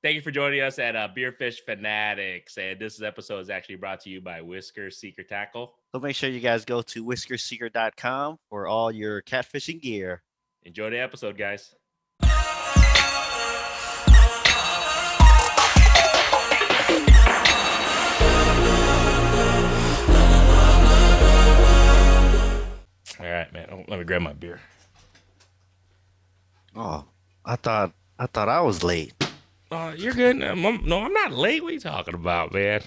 Thank you for joining us at Beer Fishing Fanatics. And this episode is actually brought to you by Whisker Secret Tackle. So make sure you guys go to whiskersecret.com for all your catfishing gear. Enjoy the episode, guys. All right, man. Let me grab my beer. Oh, I thought I was late. Oh, you're good. No, I'm not late. What are you talking about, man?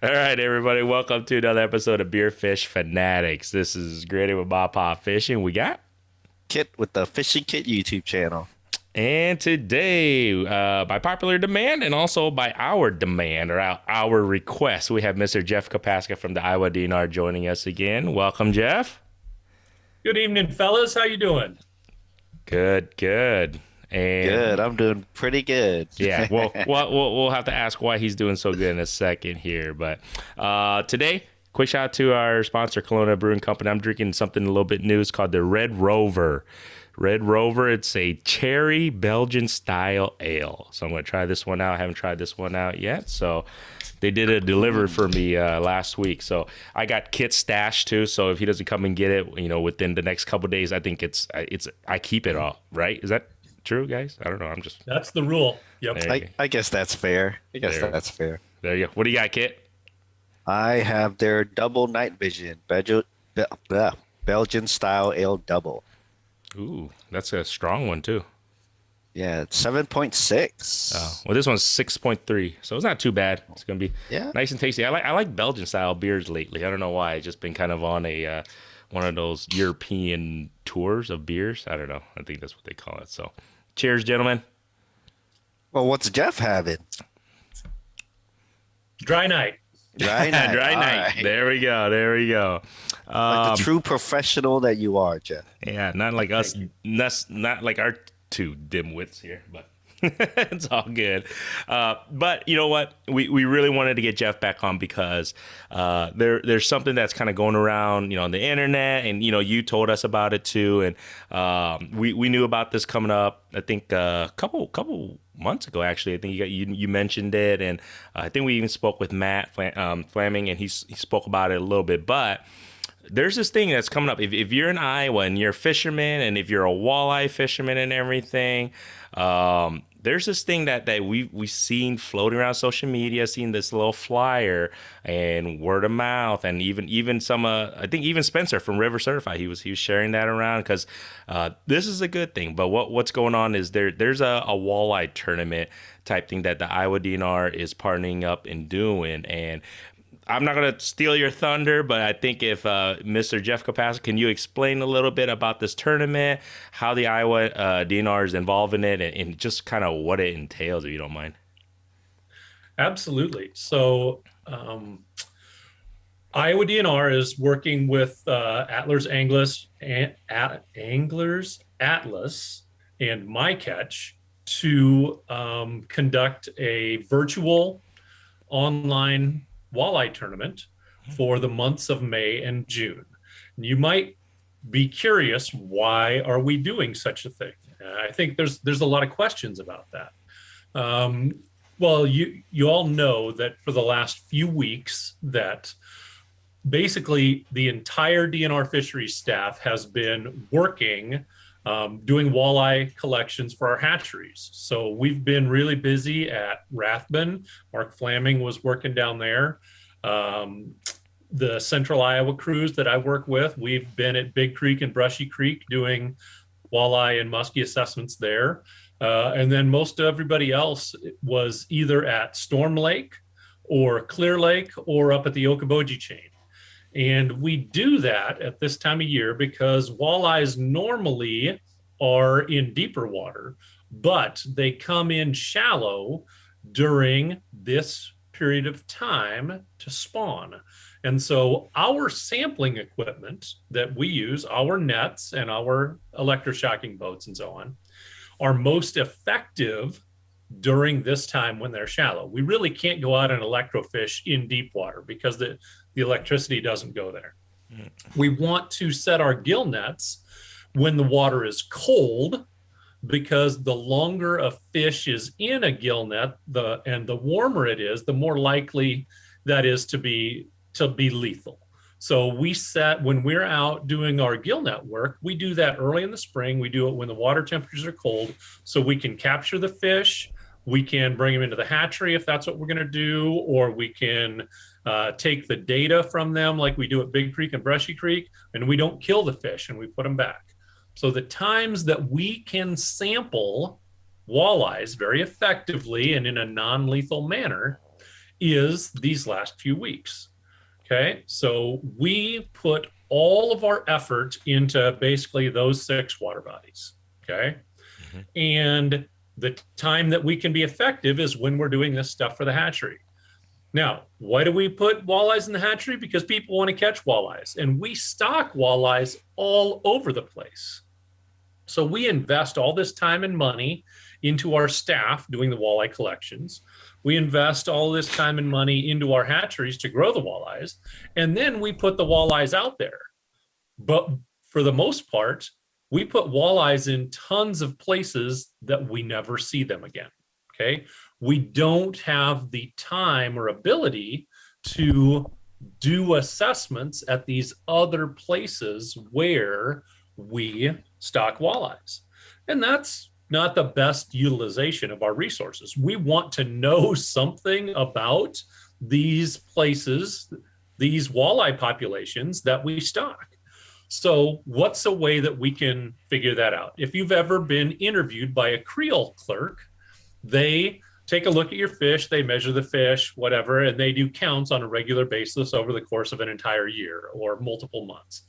All right, everybody. Welcome to another episode of Beer Fishing Fanatics. This is Gritty with Bob Pop Fishing. We got Kit with the Fishing Kit YouTube channel. And today, by popular demand and also by our demand or our request, we have Mr. Jeff Kopaska from the Iowa DNR joining us again. Welcome, Jeff. Good evening, fellas. How you doing? Good. And good. I'm doing pretty good. Yeah. Well, we'll have to ask why he's doing so good in a second here. But today, quick shout out to our sponsor, Kalona Brewing Company. I'm drinking something a little bit new. It's called the Red Rover. Red Rover. It's a cherry Belgian style ale. So I'm going to try this one out. I haven't tried this one out yet. So they did a deliver for me last week. So I got Kit stashed too. So if he doesn't come and get it, within the next couple of days, I think I keep it all. Right? Is that true, guys? I don't know. That's the rule. Yep. I guess that's fair. That's fair. There you go. What do you got, Kit? I have their double night vision Belgian style ale double. Ooh, that's a strong one too. Yeah, it's 7.6. Oh, well, this one's 6.3, so it's not too bad. It's gonna be nice and tasty. I like Belgian style beers lately. I don't know why. I've just been kind of on a one of those European tours of beers. I don't know. I think that's what they call it. So, cheers, gentlemen. Well, what's Jeff having? Dry night. Dry night. Dry night. Right. There we go. Like the true professional that you are, Jeff. Yeah, not like us. Not like our two dimwits here, but it's all good. But you know what? We really wanted to get Jeff back on because there's something that's kind of going around, on the internet, and you told us about it too, and we knew about this coming up. I think a couple months ago, actually. I think you mentioned it, and I think we even spoke with Matt Fleming, and he spoke about it a little bit, but. There's this thing that's coming up. If you're in Iowa and you're a fisherman, and if you're a walleye fisherman and everything, there's this thing that we've seen floating around social media, seen this little flyer and word of mouth, and even some I think even Spencer from River Certified, he was sharing that around because this is a good thing. But what's going on is there's a walleye tournament type thing that the Iowa DNR is partnering up and doing, and I'm not going to steal your thunder, but I think if Mr. Jeff Kopaska, can you explain a little bit about this tournament, how the Iowa DNR is involved in it, and just kind of what it entails, if you don't mind? Absolutely. So Iowa DNR is working with Anglers Atlas and My Catch to conduct a virtual online walleye tournament for the months of May and June. You might be curious, why are we doing such a thing? I think there's a lot of questions about that. Well, you all know that for the last few weeks that basically the entire DNR fisheries staff has been working doing walleye collections for our hatcheries. So we've been really busy at Rathbun. Mark Fleming was working down there. The Central Iowa crews that I work with, we've been at Big Creek and Brushy Creek doing walleye and muskie assessments there. And then most of everybody else was either at Storm Lake or Clear Lake or up at the Okoboji chain. And we do that at this time of year because walleyes normally are in deeper water, but they come in shallow during this period of time to spawn. And so our sampling equipment that we use, our nets and our electroshocking boats and so on, are most effective during this time when they're shallow. We really can't go out and electrofish in deep water because the electricity doesn't go there. We want to set our gill nets when the water is cold because the longer a fish is in a gill net, and the warmer it is, the more likely that is to be lethal. So when we're out doing our gill net work, we do that early in the spring. We do it when the water temperatures are cold, so we can capture the fish. We can bring them into the hatchery if that's what we're going to do, or we can take the data from them like we do at Big Creek and Brushy Creek, and we don't kill the fish and we put them back. So the times that we can sample walleyes very effectively and in a non-lethal manner is these last few weeks. Okay, so we put all of our effort into basically those 6 water bodies. Okay, and the time that we can be effective is when we're doing this stuff for the hatchery. Now, why do we put walleyes in the hatchery? Because people want to catch walleyes, and we stock walleyes all over the place. So we invest all this time and money into our staff doing the walleye collections. We invest all this time and money into our hatcheries to grow the walleyes, and then we put the walleyes out there. But for the most part, we put walleyes in tons of places that we never see them again. Okay, we don't have the time or ability to do assessments at these other places where we stock walleyes. And that's not the best utilization of our resources. We want to know something about these places, these walleye populations that we stock. So what's a way that we can figure that out? If you've ever been interviewed by a creole clerk, they take a look at your fish, they measure the fish, whatever, and they do counts on a regular basis over the course of an entire year or multiple months.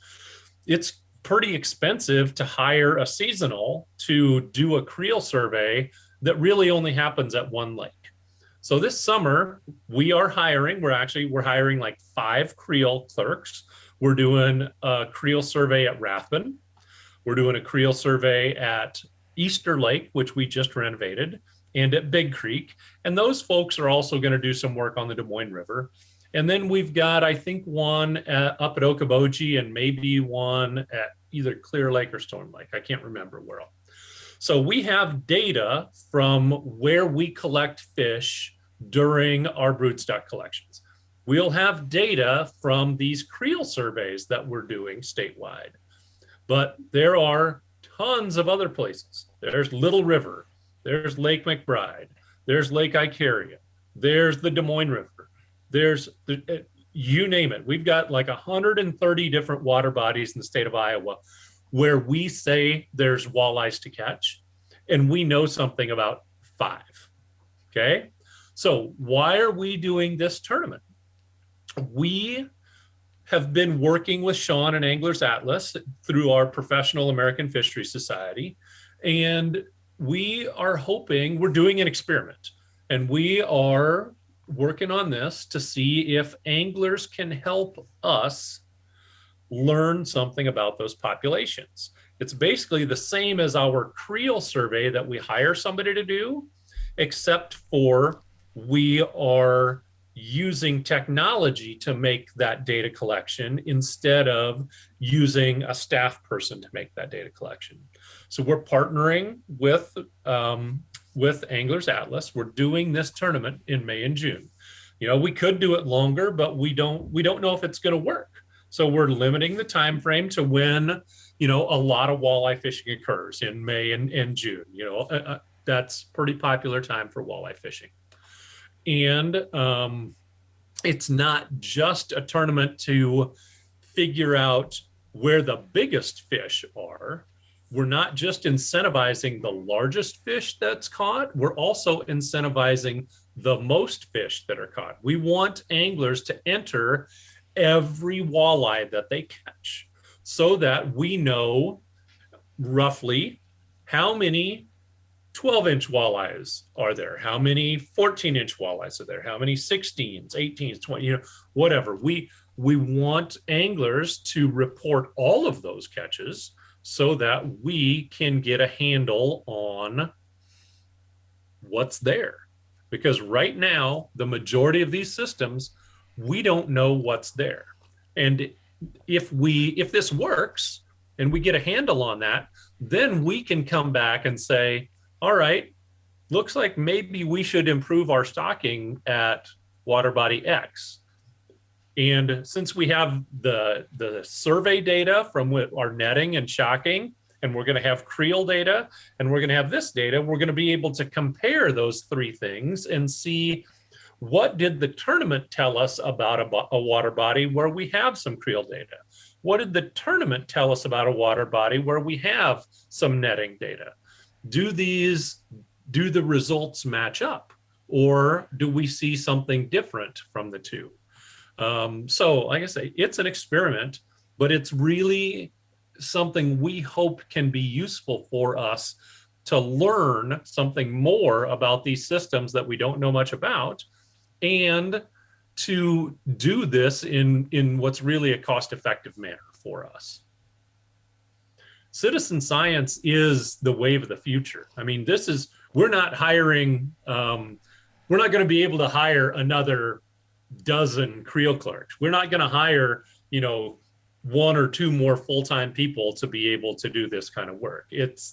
It's pretty expensive to hire a seasonal to do a creole survey that really only happens at one lake. So this summer we're hiring like 5 creole clerks. We're doing a creole survey at Rathbun. We're doing a creole survey at Easter Lake, which we just renovated, and at Big Creek. And those folks are also going to do some work on the Des Moines River. And then we've got, I think, one up at Okoboji and maybe one at either Clear Lake or Storm Lake. I can't remember where. So we have data from where we collect fish during our broodstock collections. We'll have data from these creole surveys that we're doing statewide. But there are tons of other places. There's Little River. There's Lake McBride. There's Lake Icaria. There's the Des Moines River. There's, you name it. We've got like 130 different water bodies in the state of Iowa where we say there's walleyes to catch, and we know something about 5. Okay, so why are we doing this tournament? We have been working with Sean and Anglers Atlas through our Professional American Fishery Society, and we are hoping, we're doing an experiment, and we are working on this to see if anglers can help us learn something about those populations. It's basically the same as our creole survey that we hire somebody to do, except for we are using technology to make that data collection instead of using a staff person to make that data collection. So we're partnering with Anglers Atlas. We're doing this tournament in May and June. You know, we could do it longer, but we don't know if it's going to work. So we're limiting the time frame to when, you know, a lot of walleye fishing occurs in May and June. You know, that's pretty popular time for walleye fishing. And it's not just a tournament to figure out where the biggest fish are. We're not just incentivizing the largest fish that's caught. We're also incentivizing the most fish that are caught. We want anglers to enter every walleye that they catch so that we know roughly how many 12-inch walleyes are there, how many 14-inch walleyes are there, how many 16s, 18s, 20, you know, whatever. We want anglers to report all of those catches so that we can get a handle on what's there. Because right now, the majority of these systems, we don't know what's there. And if this works and we get a handle on that, then we can come back and say, all right, looks like maybe we should improve our stocking at water body X. And since we have the survey data from our netting and shocking, and we're going to have creel data, and we're going to have this data, we're going to be able to compare those three things and see, what did the tournament tell us about a water body where we have some creel data? What did the tournament tell us about a water body where we have some netting data? Do the results match up, or do we see something different from the two? So like I say, it's an experiment, but it's really something we hope can be useful for us to learn something more about these systems that we don't know much about, and to do this in what's really a cost-effective manner for us. Citizen science is the wave of the future. I mean, we're not hiring, we're not going to be able to hire another dozen creel clerks. We're not going to hire, one or two more full-time people to be able to do this kind of work.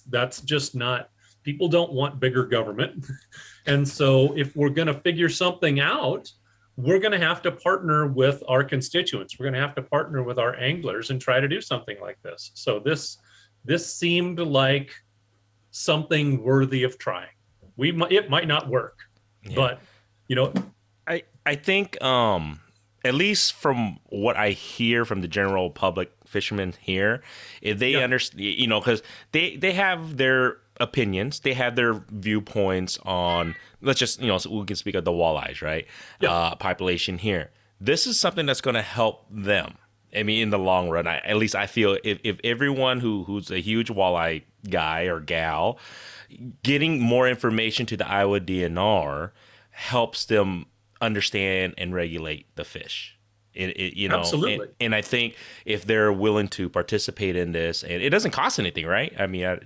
That's just not, people don't want bigger government. And so if we're going to figure something out, we're going to have to partner with our constituents. We're going to have to partner with our anglers and try to do something like this. So this seemed like something worthy of trying. It might not work, but I think at least from what I hear from the general public fishermen here, if they understand, because they have their opinions, they have their viewpoints on, let's just, we can speak of the walleyes, right? Population here. This is something that's going to help them. I mean, in the long run, at least I feel if everyone who's a huge walleye guy or gal, getting more information to the Iowa DNR helps them understand and regulate the fish. Absolutely. And I think if they're willing to participate in this, and it doesn't cost anything, right? I mean,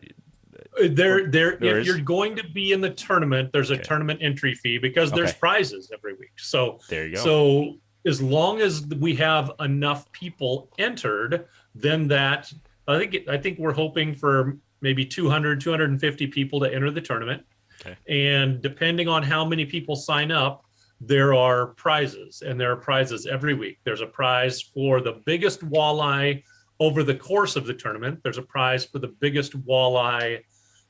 if you're going to be in the tournament, there's a tournament entry fee because there's prizes every week. So there you go. So as long as we have enough people entered, then I think we're hoping for maybe 250 people to enter the tournament. Okay. And depending on how many people sign up, there are prizes, and there are prizes every week. There's a prize for the biggest walleye over the course of the tournament. There's a prize for the biggest walleye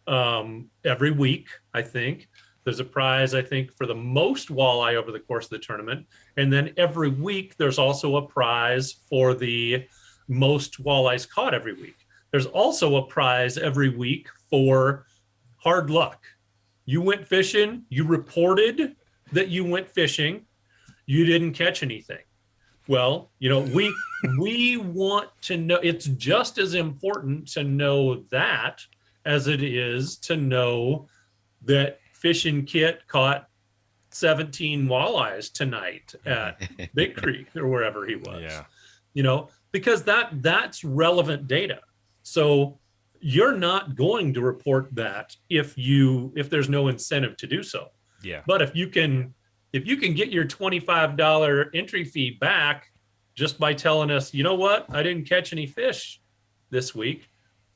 every week, I think. There's a prize, I think, for the most walleye over the course of the tournament. And then every week, there's also a prize for the most walleyes caught every week. There's also a prize every week for hard luck. You went fishing, you reported that you went fishing, you didn't catch anything. Well, we want to know, it's just as important to know that as it is to know that Fishing Kit caught 17 walleyes tonight at Big Creek or wherever he was. Because that's relevant data. So you're not going to report that if there's no incentive to do so. Yeah. But if you can get your $25 entry fee back just by telling us, you know what, I didn't catch any fish this week,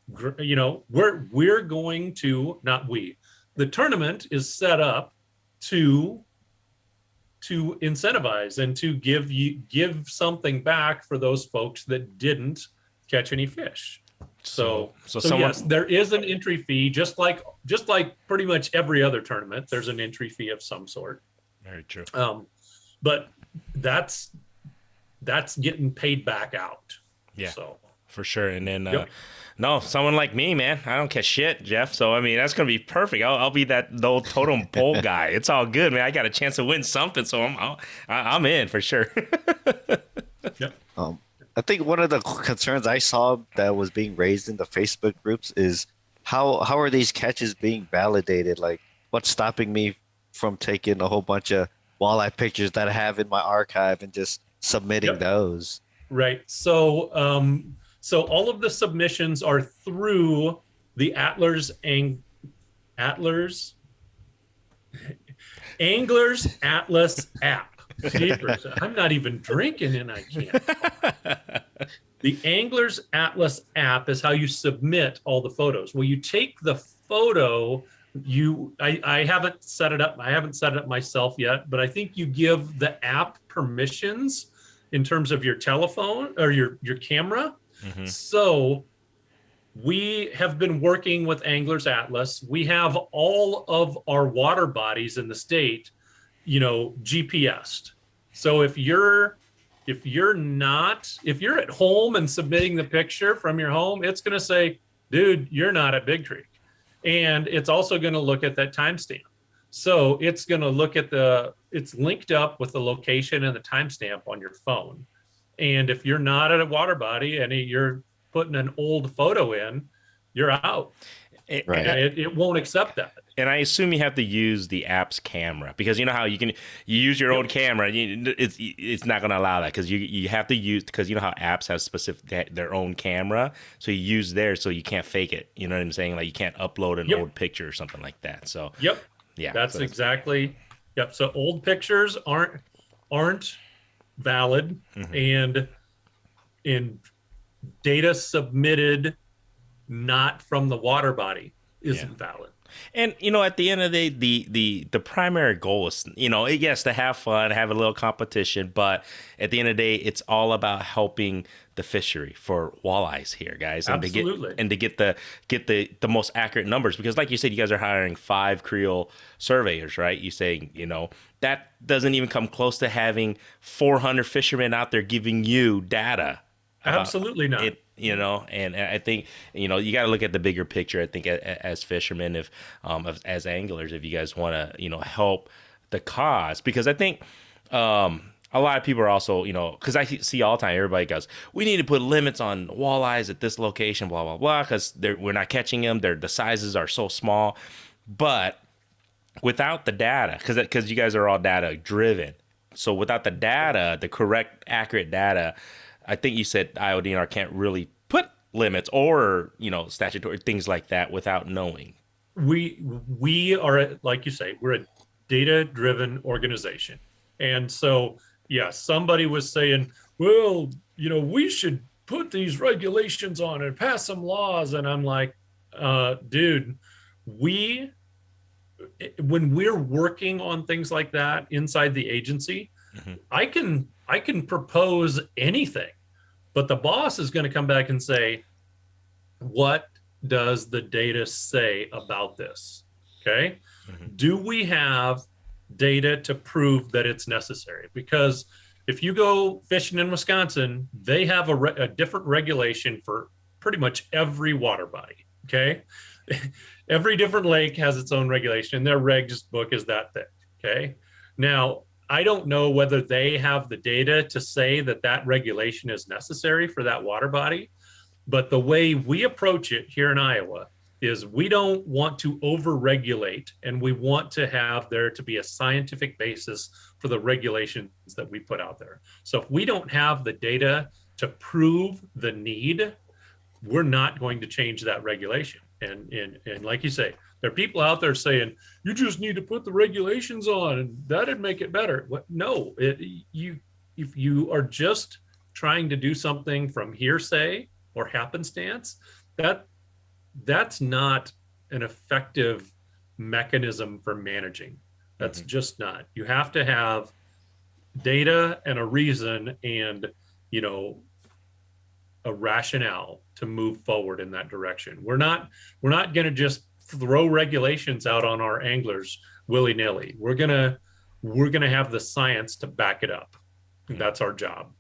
we're going to, not we, the tournament is set up to incentivize and to give something back for those folks that didn't catch any fish. So yes, there is an entry fee, just like pretty much every other tournament. There's an entry fee of some sort. Very true. But that's getting paid back out. Yeah. So for sure. And then no, someone like me, man, I don't catch shit, Jeff. So I mean, that's gonna be perfect. I'll be that old totem pole guy. It's all good, man. I got a chance to win something, so I'm in for sure. Yep. I think one of the concerns I saw that was being raised in the Facebook groups is how are these catches being validated? Like, what's stopping me from taking a whole bunch of walleye pictures that I have in my archive and just submitting those? Right. So all of the submissions are through the Anglers Atlas app. I'm not even drinking and I can't. The Angler's Atlas app is how you submit all the photos. Well, you take the photo, I haven't set it up. I haven't set it up myself yet, but I think you give the app permissions in terms of your telephone or your camera. Mm-hmm. So we have been working with Angler's Atlas. We have all of our water bodies in the state, GPSed. So if you're at home and submitting the picture from your home, it's going to say, dude, you're not at Big Creek. And it's also going to look at that timestamp. So it's going to look at it's linked up with the location and the timestamp on your phone. And if you're not at a water body and you're putting an old photo in, you're out. Right. It won't accept that. And I assume you have to use the app's camera, because you know how you use your own camera. It's not going to allow that, because you have to use, because you know how apps have specific their own camera, so you use theirs, so you can't fake it. You know what I'm saying? Like you can't upload an old picture or something like that. So yeah, that's exactly. Yep. So old pictures aren't valid, Mm-hmm. and data submitted not from the water body isn't valid. And at the end of the day, the primary goal is, yes, to have fun, have a little competition, but at the end of the day, it's all about helping the fishery for walleyes here, guys, and Absolutely. to get the most accurate numbers, because like you said, you guys are hiring 5 creole surveyors, right? You say, that doesn't even come close to having 400 fishermen out there giving you data. Absolutely not. And I think, you got to look at the bigger picture. I think as fishermen, as anglers, if you guys want to, help the cause, because I think a lot of people are also, because I see all the time, everybody goes, we need to put limits on walleyes at this location, blah, blah, blah, because we're not catching them. The sizes are so small. But without the data, because you guys are all data driven. So without the data, the correct, accurate data, I think you said Iowa DNR can't really put limits or, statutory things like that without knowing. We are, like you say, we're a data-driven organization. And so, somebody was saying, well, we should put these regulations on and pass some laws. And I'm like, dude, when we're working on things like that inside the agency, I can propose anything, but the boss is going to come back and say, what does the data say about this? Okay. Do we have data to prove that it's necessary? Because if you go fishing in Wisconsin, they have a different regulation for pretty much every water body. Okay. Every different lake has its own regulation, and their regs book is that thick. Okay. Now, I don't know whether they have the data to say that regulation is necessary for that water body, but the way we approach it here in Iowa is we don't want to over-regulate, and we want to have there to be a scientific basis for the regulations that we put out there. So if we don't have the data to prove the need, we're not going to change that regulation. And like you say, there are people out there saying, you just need to put the regulations on and that'd make it better. No, if you are just trying to do something from hearsay or happenstance, that's not an effective mechanism for managing. That's just not. You have to have data and a reason and, a rationale to move forward in that direction. We're not going to just throw regulations out on our anglers willy-nilly. We're going to have the science to back it up. That's our job.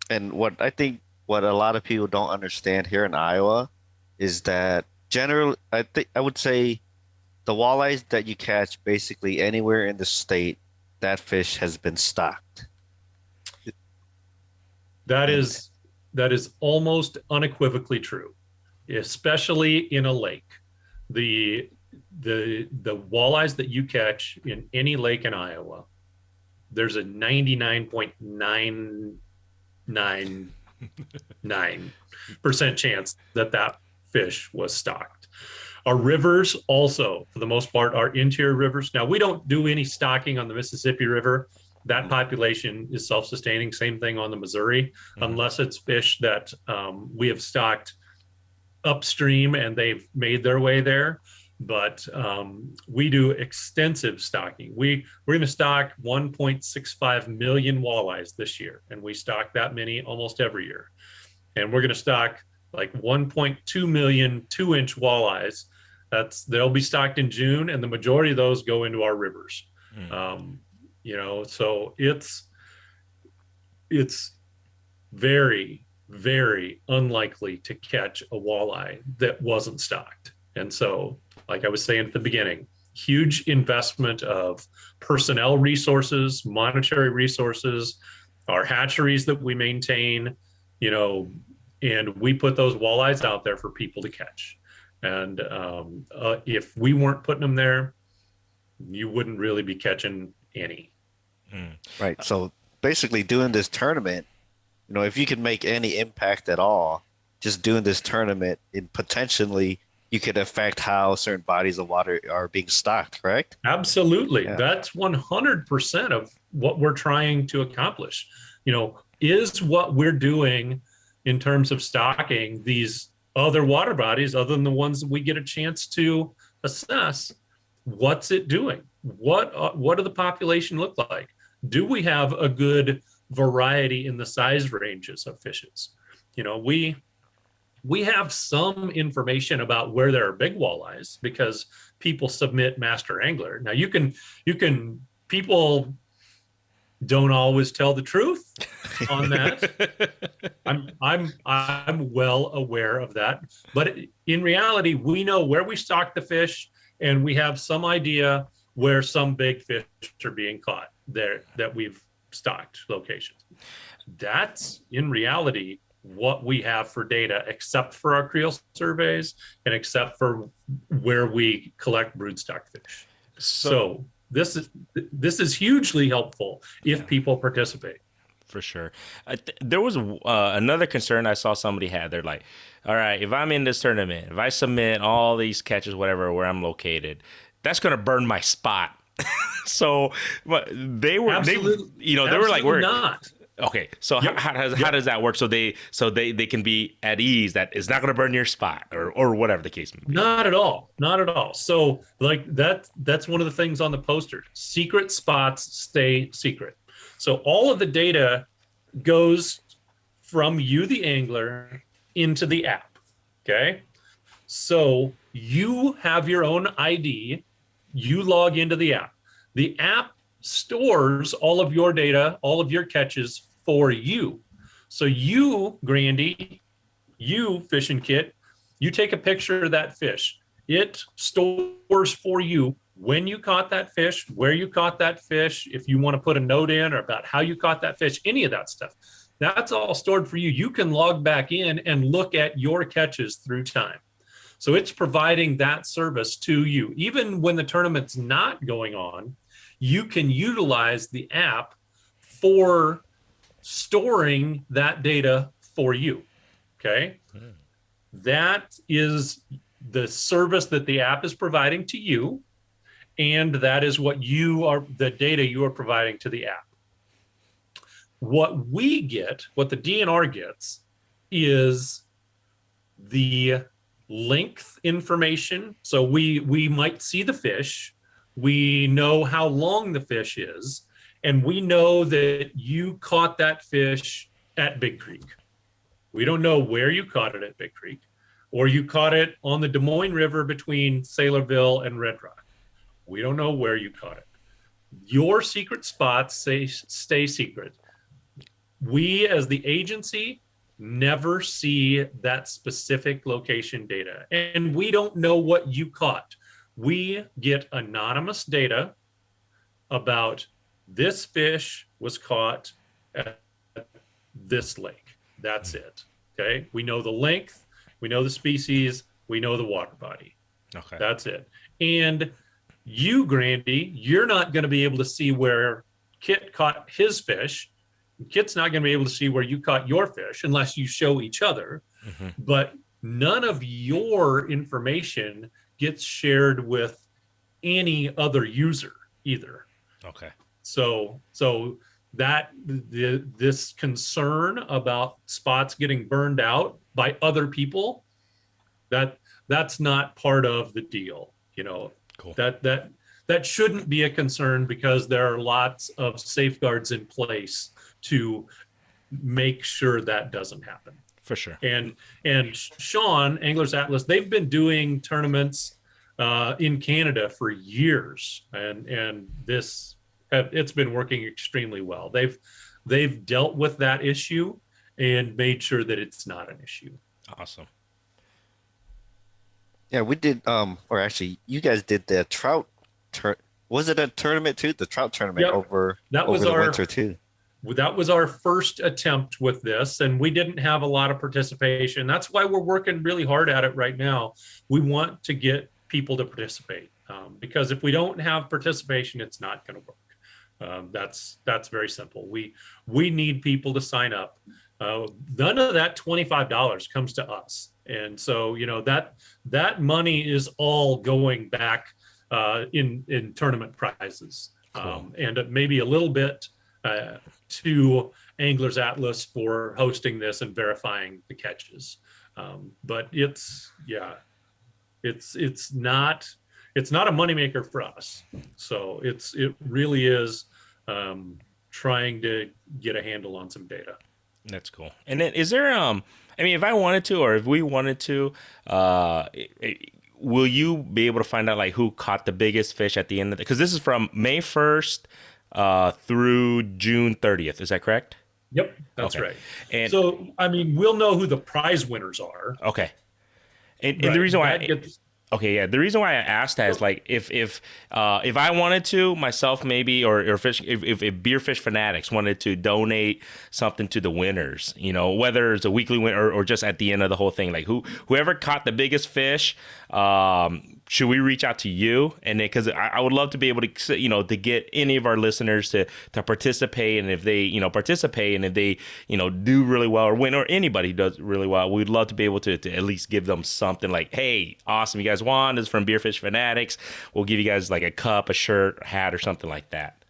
And what a lot of people don't understand here in Iowa is that generally, I would say the walleyes that you catch basically anywhere in the state, that fish has been stocked. That is almost unequivocally true, especially in a lake. The walleyes that you catch in any lake in Iowa, there's a 99.999% chance that fish was stocked. Our rivers also, for the most part, are interior rivers. Now, we don't do any stocking on the Mississippi River. that population is self-sustaining. Same thing on the Missouri, unless it's fish that we have stocked upstream and they've made their way there. But we do extensive stocking. We're going to stock 1.65 million walleyes this year, and we stock that many almost every year. And we're going to stock like 1.2 million 2-inch walleyes. They'll be stocked in June, and the majority of those go into our rivers. So it's very, very unlikely to catch a walleye that wasn't stocked. And so, like I was saying at the beginning, huge investment of personnel resources, monetary resources, our hatcheries that we maintain, and we put those walleyes out there for people to catch. And if we weren't putting them there, you wouldn't really be catching any. Right. So basically doing this tournament, if you can make any impact at all, just doing this tournament, potentially you could affect how certain bodies of water are being stocked, correct? Absolutely. Yeah. That's 100% of what we're trying to accomplish. Is what we're doing in terms of stocking these other water bodies, other than the ones that we get a chance to assess, what's it doing? What do the population look like? Do we have a good variety in the size ranges of fishes? We have some information about where there are big walleyes because people submit Master Angler. Now people don't always tell the truth on that. I'm well aware of that. But in reality, we know where we stock the fish, and we have some idea where some big fish are being caught there that we've stocked locations. That's in reality what we have for data, except for our creel surveys and except for where we collect broodstock fish. So this is hugely helpful if people participate. For sure. There was another concern I saw somebody had. They're like, all right, if I'm in this tournament, if I submit all these catches, whatever, where I'm located, that's going to burn my spot. So they were, Absolutely. they were like, we're not. Okay, so how does that work? So they can be at ease that it's not going to burn your spot or whatever the case may be. Not at all. So like that's one of the things on the poster. Secret spots stay secret. So all of the data goes from you, the angler, into the app. Okay, so you have your own ID. You log into the app. The app stores all of your data, all of your catches for you. So you, Grandy, you fishing kit, you take a picture of that fish. It stores for you when you caught that fish, where you caught that fish, if you want to put a note in or about how you caught that fish, any of that stuff. That's all stored for you. You can log back in and look at your catches through time. So it's providing that service to you. Even when the tournament's not going on, you can utilize the app for storing that data for you. Okay. That is the service that the app is providing to you. And that is what the data you are providing to the app. What we get, what the DNR gets, is the length information. So we might see the fish. We know how long the fish is, and we know that you caught that fish at Big Creek. We don't know where you caught it at Big Creek, or you caught it on the Des Moines River between Saylorville and Red Rock. We don't know where you caught it. Your secret spots stay secret. We, as the agency, never see that specific location data, and we don't know what you caught. We get anonymous data about this fish was caught at this lake. That's it. Okay. We know the length, we know the species, we know the water body. Okay. That's it. And you, Grandy, you're not going to be able to see where Kit caught his fish. Kit's not going to be able to see where you caught your fish unless you show each other. Mm-hmm. But none of your information gets shared with any other user either. Okay. So that this concern about spots getting burned out by other people, that's not part of the deal. Cool. That shouldn't be a concern, because there are lots of safeguards in place to make sure that doesn't happen. For sure. And Sean, Anglers Atlas, they've been doing tournaments in Canada for years, and it's been working extremely well. They've dealt with that issue and made sure that it's not an issue. Awesome. Yeah, we did. Or actually, you guys did the trout. Was it a tournament too? The trout tournament over the winter too. That was our first attempt with this, and we didn't have a lot of participation. That's why we're working really hard at it right now. We want to get people to participate, because if we don't have participation, it's not going to work. That's very simple. We need people to sign up. None of that $25 comes to us, and so that money is all going back in tournament prizes, cool. And maybe a little bit to Anglers Atlas for hosting this and verifying the catches. But it's not a moneymaker for us. So it really is trying to get a handle on some data. That's cool. And then is there if I wanted to, or if we wanted to, will you be able to find out like who caught the biggest fish at the end of the, because this is from May 1st through June 30th. Is that correct? Yep, that's okay. right. And so, we'll know who the prize winners are. Okay. And the reason why the reason why I asked that is like if I wanted to myself, maybe, or fish, if Beer Fish Fanatics wanted to donate something to the winners, whether it's a weekly win or just at the end of the whole thing, like whoever caught the biggest fish, should we reach out to you? And then, because I would love to be able to, to get any of our listeners to participate, and if they, participate, and if they, do really well or win, or anybody does really well, we'd love to be able to at least give them something like, hey, awesome, you guys won. This is from Beer Fish Fanatics. We'll give you guys like a cup, a shirt, a hat, or something like that.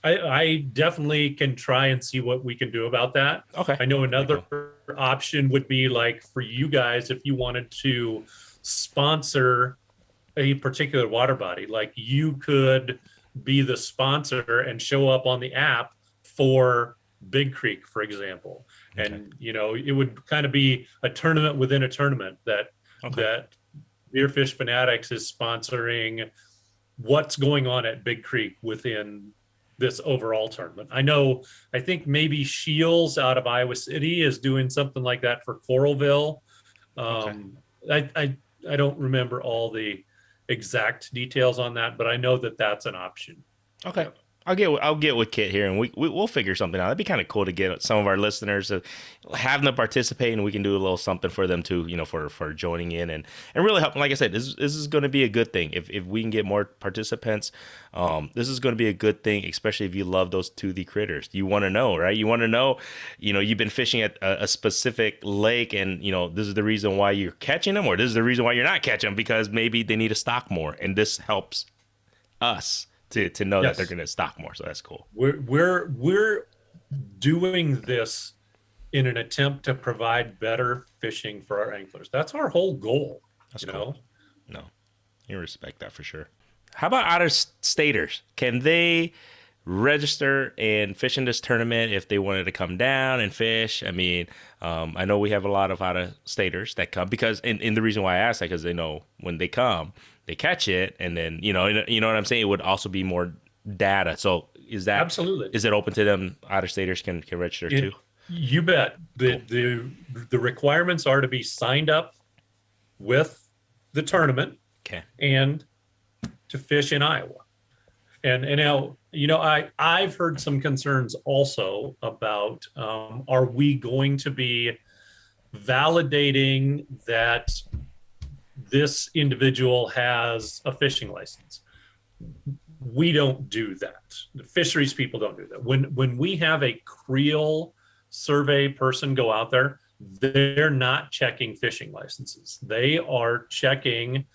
I definitely can try and see what we can do about that. Okay. I know another option would be like for you guys, if you wanted to sponsor a particular water body, like you could be the sponsor and show up on the app for Big Creek, for example. Okay. And it would kind of be a tournament within a tournament that Beer Fish Fanatics is sponsoring what's going on at Big Creek within this overall tournament. I think maybe Shields out of Iowa City is doing something like that for Coralville. I don't remember all the exact details on that, but I know that that's an option. Okay. I'll get with Kit here, and we'll figure something out. That'd be kind of cool to get some of our listeners to have them participate, and we can do a little something for them too, for joining in and really help. Like I said, this is going to be a good thing if we can get more participants. This is going to be a good thing, especially if you love those toothy critters. You want to know, right? You want to know, you've been fishing at a specific lake, and this is the reason why you're catching them, or this is the reason why you're not catching them, because maybe they need to stock more, and this helps us to know that they're going to stock more. So that's cool. We're doing this in an attempt to provide better fishing for our anglers. That's our whole goal. That's cool. No, you respect that for sure. How about out-of-staters? Can they register and fish in this tournament if they wanted to come down and fish? I mean, I know we have a lot of out-of-staters that come, because, and the reason why I ask that, because they know when they come, they catch it, and then you know what I'm saying. It would also be more data. So is that absolutely? Is it open to them? Out-of-staters can register too. You bet. The requirements are to be signed up with the tournament, and to fish in Iowa. And now I've heard some concerns also about are we going to be validating that this individual has a fishing license? We don't do that. The fisheries people don't do that. When we have a Creole survey person go out there, they're not checking fishing licenses. They are checking,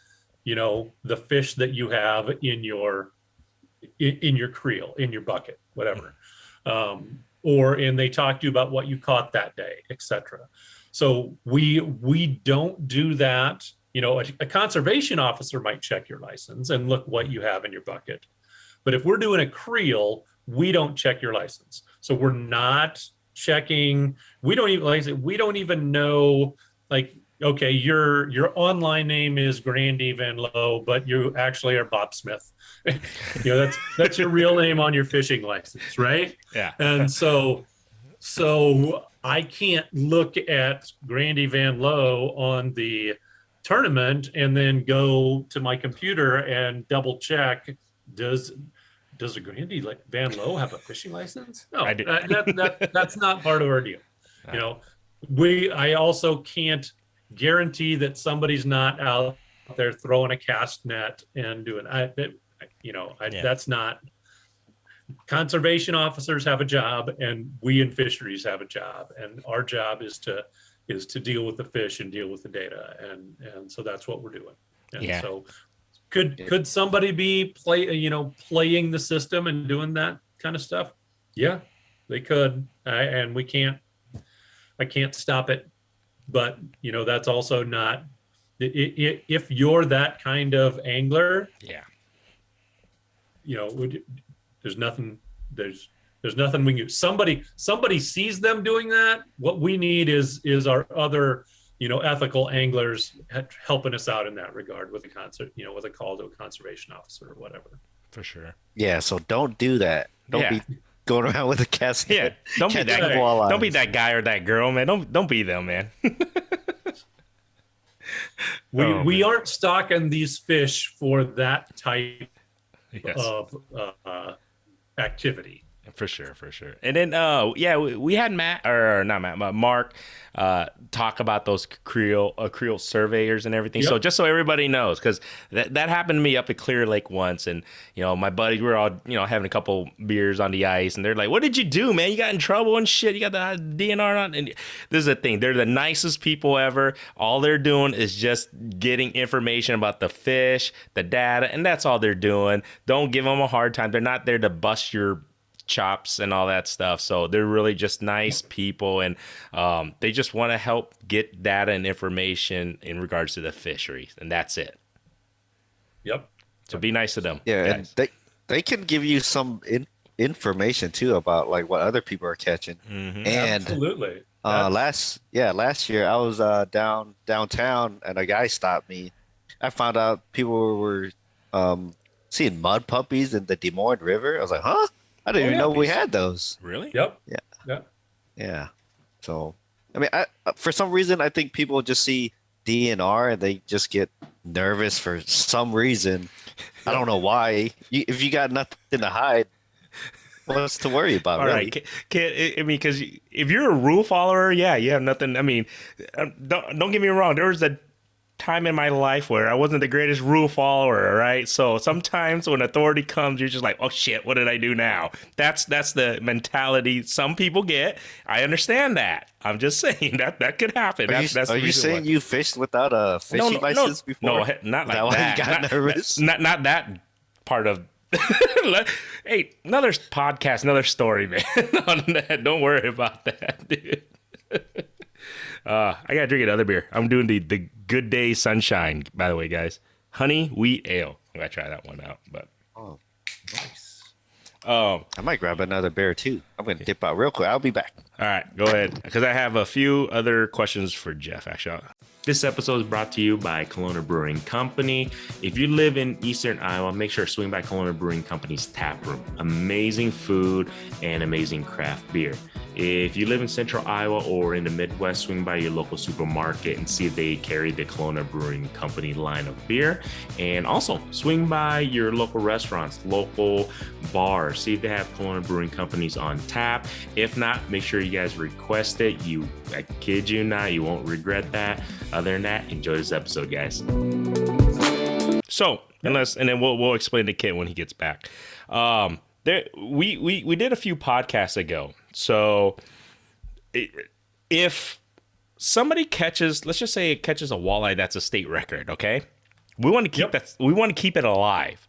the fish that you have in your in your creel, in your bucket, whatever. And they talk to you about what you caught that day, etc. So we don't do that. You know, a conservation officer might check your license and look what you have in your bucket. But if we're doing a creel, we don't check your license. So we're not checking. We don't even, like I said, we don't even know, like, okay, your online name is Grandy Van Lowe, but you actually are Bob Smith. You know, that's your real name on your fishing license, right? Yeah. And so I can't look at Grandy Van Lowe on the tournament and then go to my computer and double check, does a Grandy Van Lowe have a fishing license? No, that's not part of our deal. No. You know, I also can't guarantee that somebody's not out there throwing a cast net and doing that's not. Conservation officers have a job, and we in fisheries have a job, and our job is to deal with the fish and deal with the data, and so that's what we're doing. And so could somebody be playing the system and doing that kind of stuff? Yeah, they could, and I can't stop it. But, you know, that's also not, if you're that kind of angler, you know, there's nothing we can do. Somebody sees them doing that. What we need is our other, you know, ethical anglers helping us out in that regard with a call to a conservation officer or whatever. For sure. Yeah. So don't do that. Don't be going around with a cast. Yeah. Don't be that. Don't be that guy or that girl, man. Don't be them, man. We aren't stocking these fish for that type of activity. For sure. And then, we had Mark talk about those creole surveyors and everything. Yep. So just so everybody knows, because that happened to me up at Clear Lake once, and you know, my buddies were all, you know, having a couple beers on the ice, and they're like, "What did you do, man? You got in trouble and shit. You got the DNR on." And this is the thing: they're the nicest people ever. All they're doing is just getting information about the fish, the data, and that's all they're doing. Don't give them a hard time. They're not there to bust your chops and all that stuff. So they're really just nice people, and they just want to help get data and information in regards to the fishery, and that's it. Yep. So be nice to them. Yeah, and they can give you some information too about like what other people are catching. Mm-hmm. And absolutely. Last year I was downtown and a guy stopped me. I found out people were seeing mud puppies in the Des Moines River. I was like, huh? I didn't even know we had those. Really? Yep. Yeah. So, I mean, for some reason, I think people just see DNR and they just get nervous for some reason. I don't know why. If you got nothing to hide, what's to worry about? All really? Right. Because if you're a rule follower, you have nothing. I mean, don't get me wrong. There was a time in my life where I wasn't the greatest rule follower, right? So sometimes when authority comes, you're just like, oh shit, what did I do now? That's the mentality some people get. I understand that. I'm just saying that could happen. Are you saying you fished without a fishing license before? No, not like that. You got nervous? Not that part of. Hey, another podcast, another story, man. On that, don't worry about that, dude. I gotta drink another beer. I'm doing the Good Day Sunshine, by the way, guys. Honey wheat ale. I gotta try that one out. But nice. I might grab another beer too. I'm gonna dip out real quick. I'll be back. All right, go ahead, because I have a few other questions for Jeff. Actually, this episode is brought to you by Kalona Brewing Company. If you live in Eastern Iowa, make sure to swing by Kalona Brewing Company's tap room. Amazing food and amazing craft beer. If you live in Central Iowa or in the Midwest, swing by your local supermarket and see if they carry the Kalona Brewing Company line of beer. And also swing by your local restaurants, local bars, see if they have Kalona Brewing Companies on tap. If not, make sure you guys request it. I kid you not, you won't regret that. Other than that, enjoy this episode, guys. So, and then we'll explain to Kit when he gets back. We did a few podcasts ago. So if somebody let's just say it catches a walleye that's a state record, okay? We want to keep that. We want to keep it alive.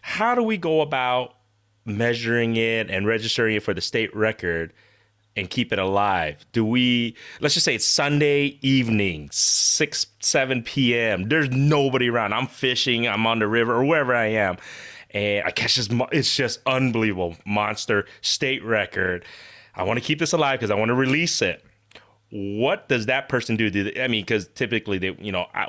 how do we go about measuring it and registering it for the state record and keep it alive? Let's just say it's Sunday evening, 7 p.m. There's nobody around. I'm fishing, I'm on the river or wherever I am. And I catch this, it's just unbelievable. Monster state record. I want to keep this alive because I want to release it. What does that person do? Because typically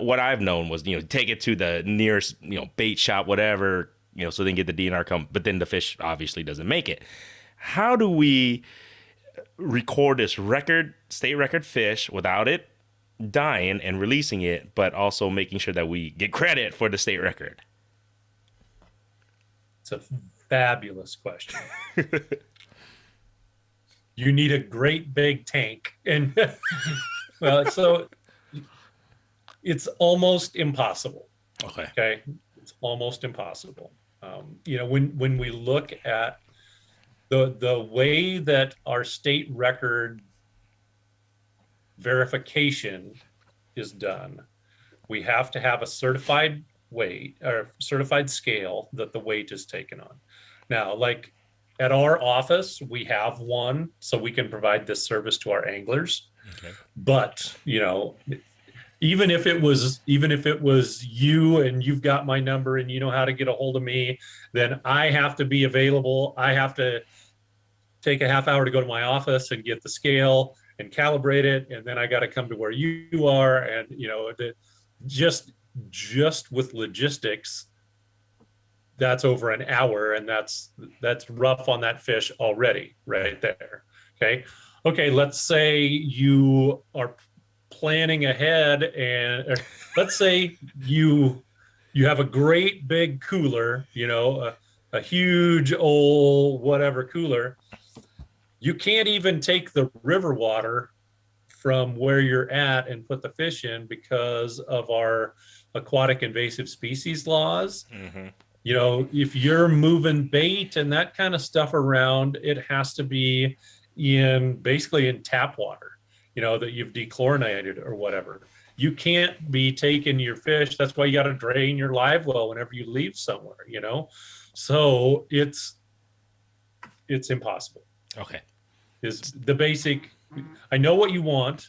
what I've known was, take it to the nearest, bait shop, whatever, so they can get the DNR come, but then the fish obviously doesn't make it. How do we record this state record fish without it dying and releasing it, but also making sure that we get credit for the state record? It's a fabulous question. You need a great big tank. And well, so it's almost impossible. Okay. It's almost impossible. When we look at the way that our state record verification is done, we have to have a certified weight or certified scale that the weight is taken on. Now, like at our office, we have one, so we can provide this service to our anglers. Okay. But, even if it was you and you've got my number and you know how to get a hold of me, then I have to be available. I have to take a half hour to go to my office and get the scale and calibrate it. And then I got to come to where you are. And, just with logistics, that's over an hour, and that's rough on that fish already right there. Okay. Let's say you are planning ahead, and let's say you have a great big cooler, a huge old whatever cooler. You can't even take the river water from where you're at and put the fish in because of our aquatic invasive species laws. Mm-hmm. If you're moving bait and that kind of stuff around, it has to be basically in tap water, that you've dechlorinated or whatever. You can't be taking your fish. That's why you got to drain your live well whenever you leave somewhere, So it's impossible. Okay. Is the basic, I know what you want,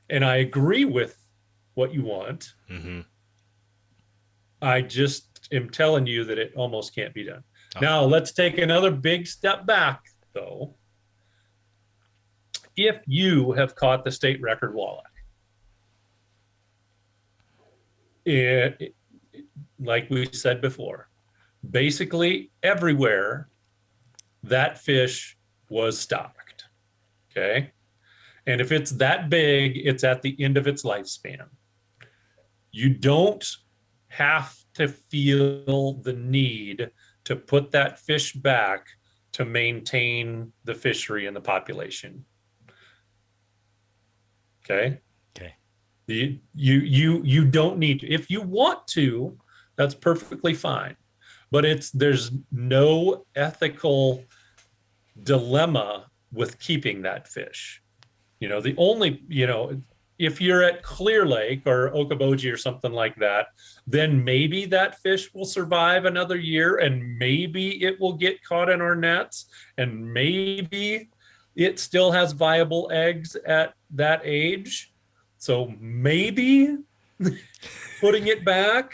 and I agree with what you want. Mm-hmm. I just am telling you that it almost can't be done. Okay. Now, let's take another big step back, though. If you have caught the state record walleye, like we said before, basically everywhere that fish was stocked, okay? And if it's that big, it's at the end of its lifespan. You don't have to feel the need to put that fish back to maintain the fishery and the population. Okay. You don't need to. If you want to, that's perfectly fine. But there's no ethical dilemma with keeping that fish. If you're at Clear Lake or Okoboji or something like that, then maybe that fish will survive another year, and maybe it will get caught in our nets, and maybe it still has viable eggs at that age. So maybe putting it back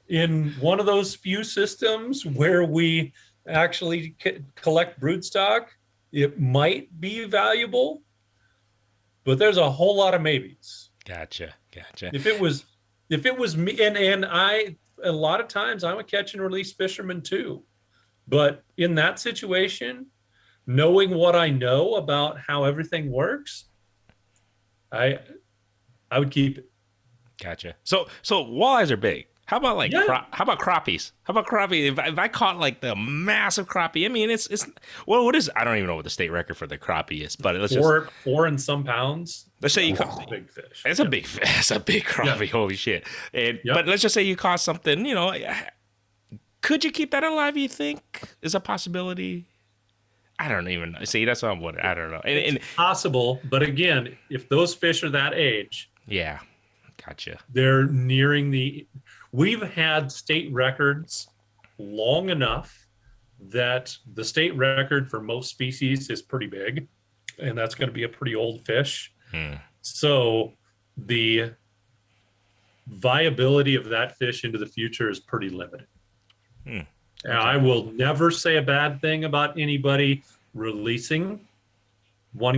in one of those few systems where we actually collect broodstock, it might be valuable. But there's a whole lot of maybes. Gotcha. If it was me, and I, a lot of times I'm a catch and release fisherman too. But in that situation, knowing what I know about how everything works, I would keep it. Gotcha. So walleyes are big. How about how about crappies? How about crappie? If I caught like the massive crappie, I mean, it's what is? I don't even know what the state record for the crappie is, but let's four and some pounds. Let's say you caught a big fish. It's a big fish. It's a big crappie. Yeah. Holy shit! But let's just say you caught something. Could you keep that alive? You think is a possibility? I don't even know. See, that's what I'm wondering. I don't know. It's possible, but again, if those fish are that age, yeah, gotcha. They're nearing the. We've had state records long enough that the state record for most species is pretty big, and that's going to be a pretty old fish. So the viability of that fish into the future is pretty limited. Okay. Now, I will never say a bad thing about anybody wanting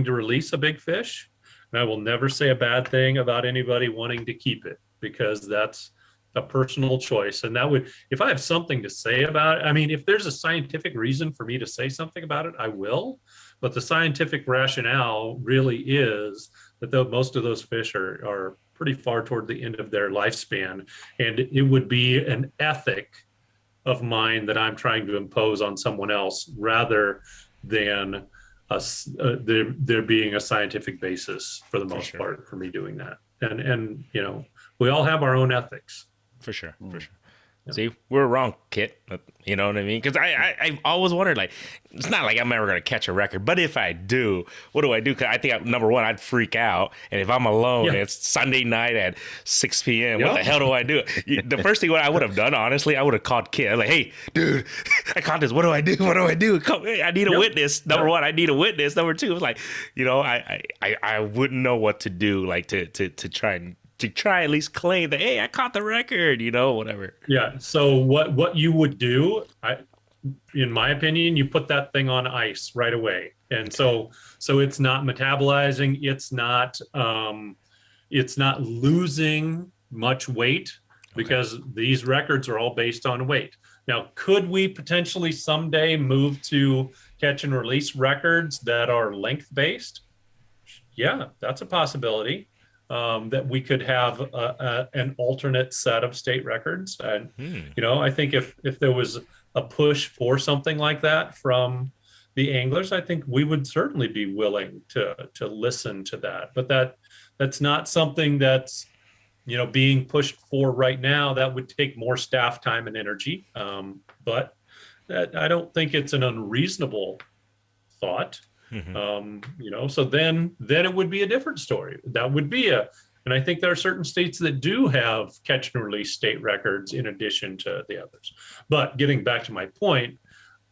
to release a big fish. And I will never say a bad thing about anybody wanting to keep it, because that's a personal choice. And that would, if I have something to say about it, I mean, if there's a scientific reason for me to say something about it, I will. But the scientific rationale really is that most of those fish are pretty far toward the end of their lifespan. And it would be an ethic of mine that I'm trying to impose on someone else, rather than there being a scientific basis for the most part for me doing that. And you know, we all have our own ethics. For sure. See, we're wrong, Kit. You know what I mean? Because I always wondered, like, it's not like I'm ever going to catch a record, but if I do, what do I do? Because I think, number one, I'd freak out. And if I'm alone, it's Sunday night at 6 p.m., what the hell do I do? The first thing I would have done, honestly, I would have called Kit. I'm like, hey, dude, I caught this. What do I do? What do I do? Come, I need a witness. Number one, I need a witness. Number two, it's like, you know, I wouldn't know what to do, like, to try at least claim that, hey, I caught the record, you know, whatever. Yeah. So what you would do, in my opinion, you put that thing on ice right away. And so it's not metabolizing. It's not losing much weight, because these records are all based on weight. Now, could we potentially someday move to catch and release records that are length based? Yeah, that's a possibility. That we could have an alternate set of state records. And, you know, I think if there was a push for something like that from the anglers, I think we would certainly be willing to listen to that. But that's not something that's, you know, being pushed for right now. That would take more staff time and energy. But I don't think it's an unreasonable thought. You know, so then it would be a different story. That would be and I think there are certain states that do have catch and release state records in addition to the others. But getting back to my point,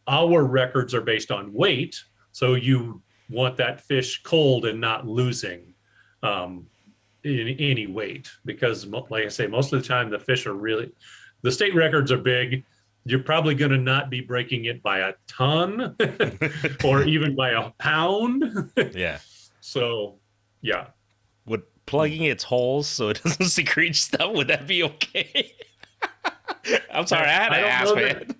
our records are based on weight. So you want that fish cold and not losing in any weight, because like I say, most of the time the fish are the state records are big. You're probably going to not be breaking it by a ton or even by a pound. Yeah. So, yeah. Would plugging its holes so it doesn't secrete stuff, would that be okay? I'm sorry, I had to ask, man.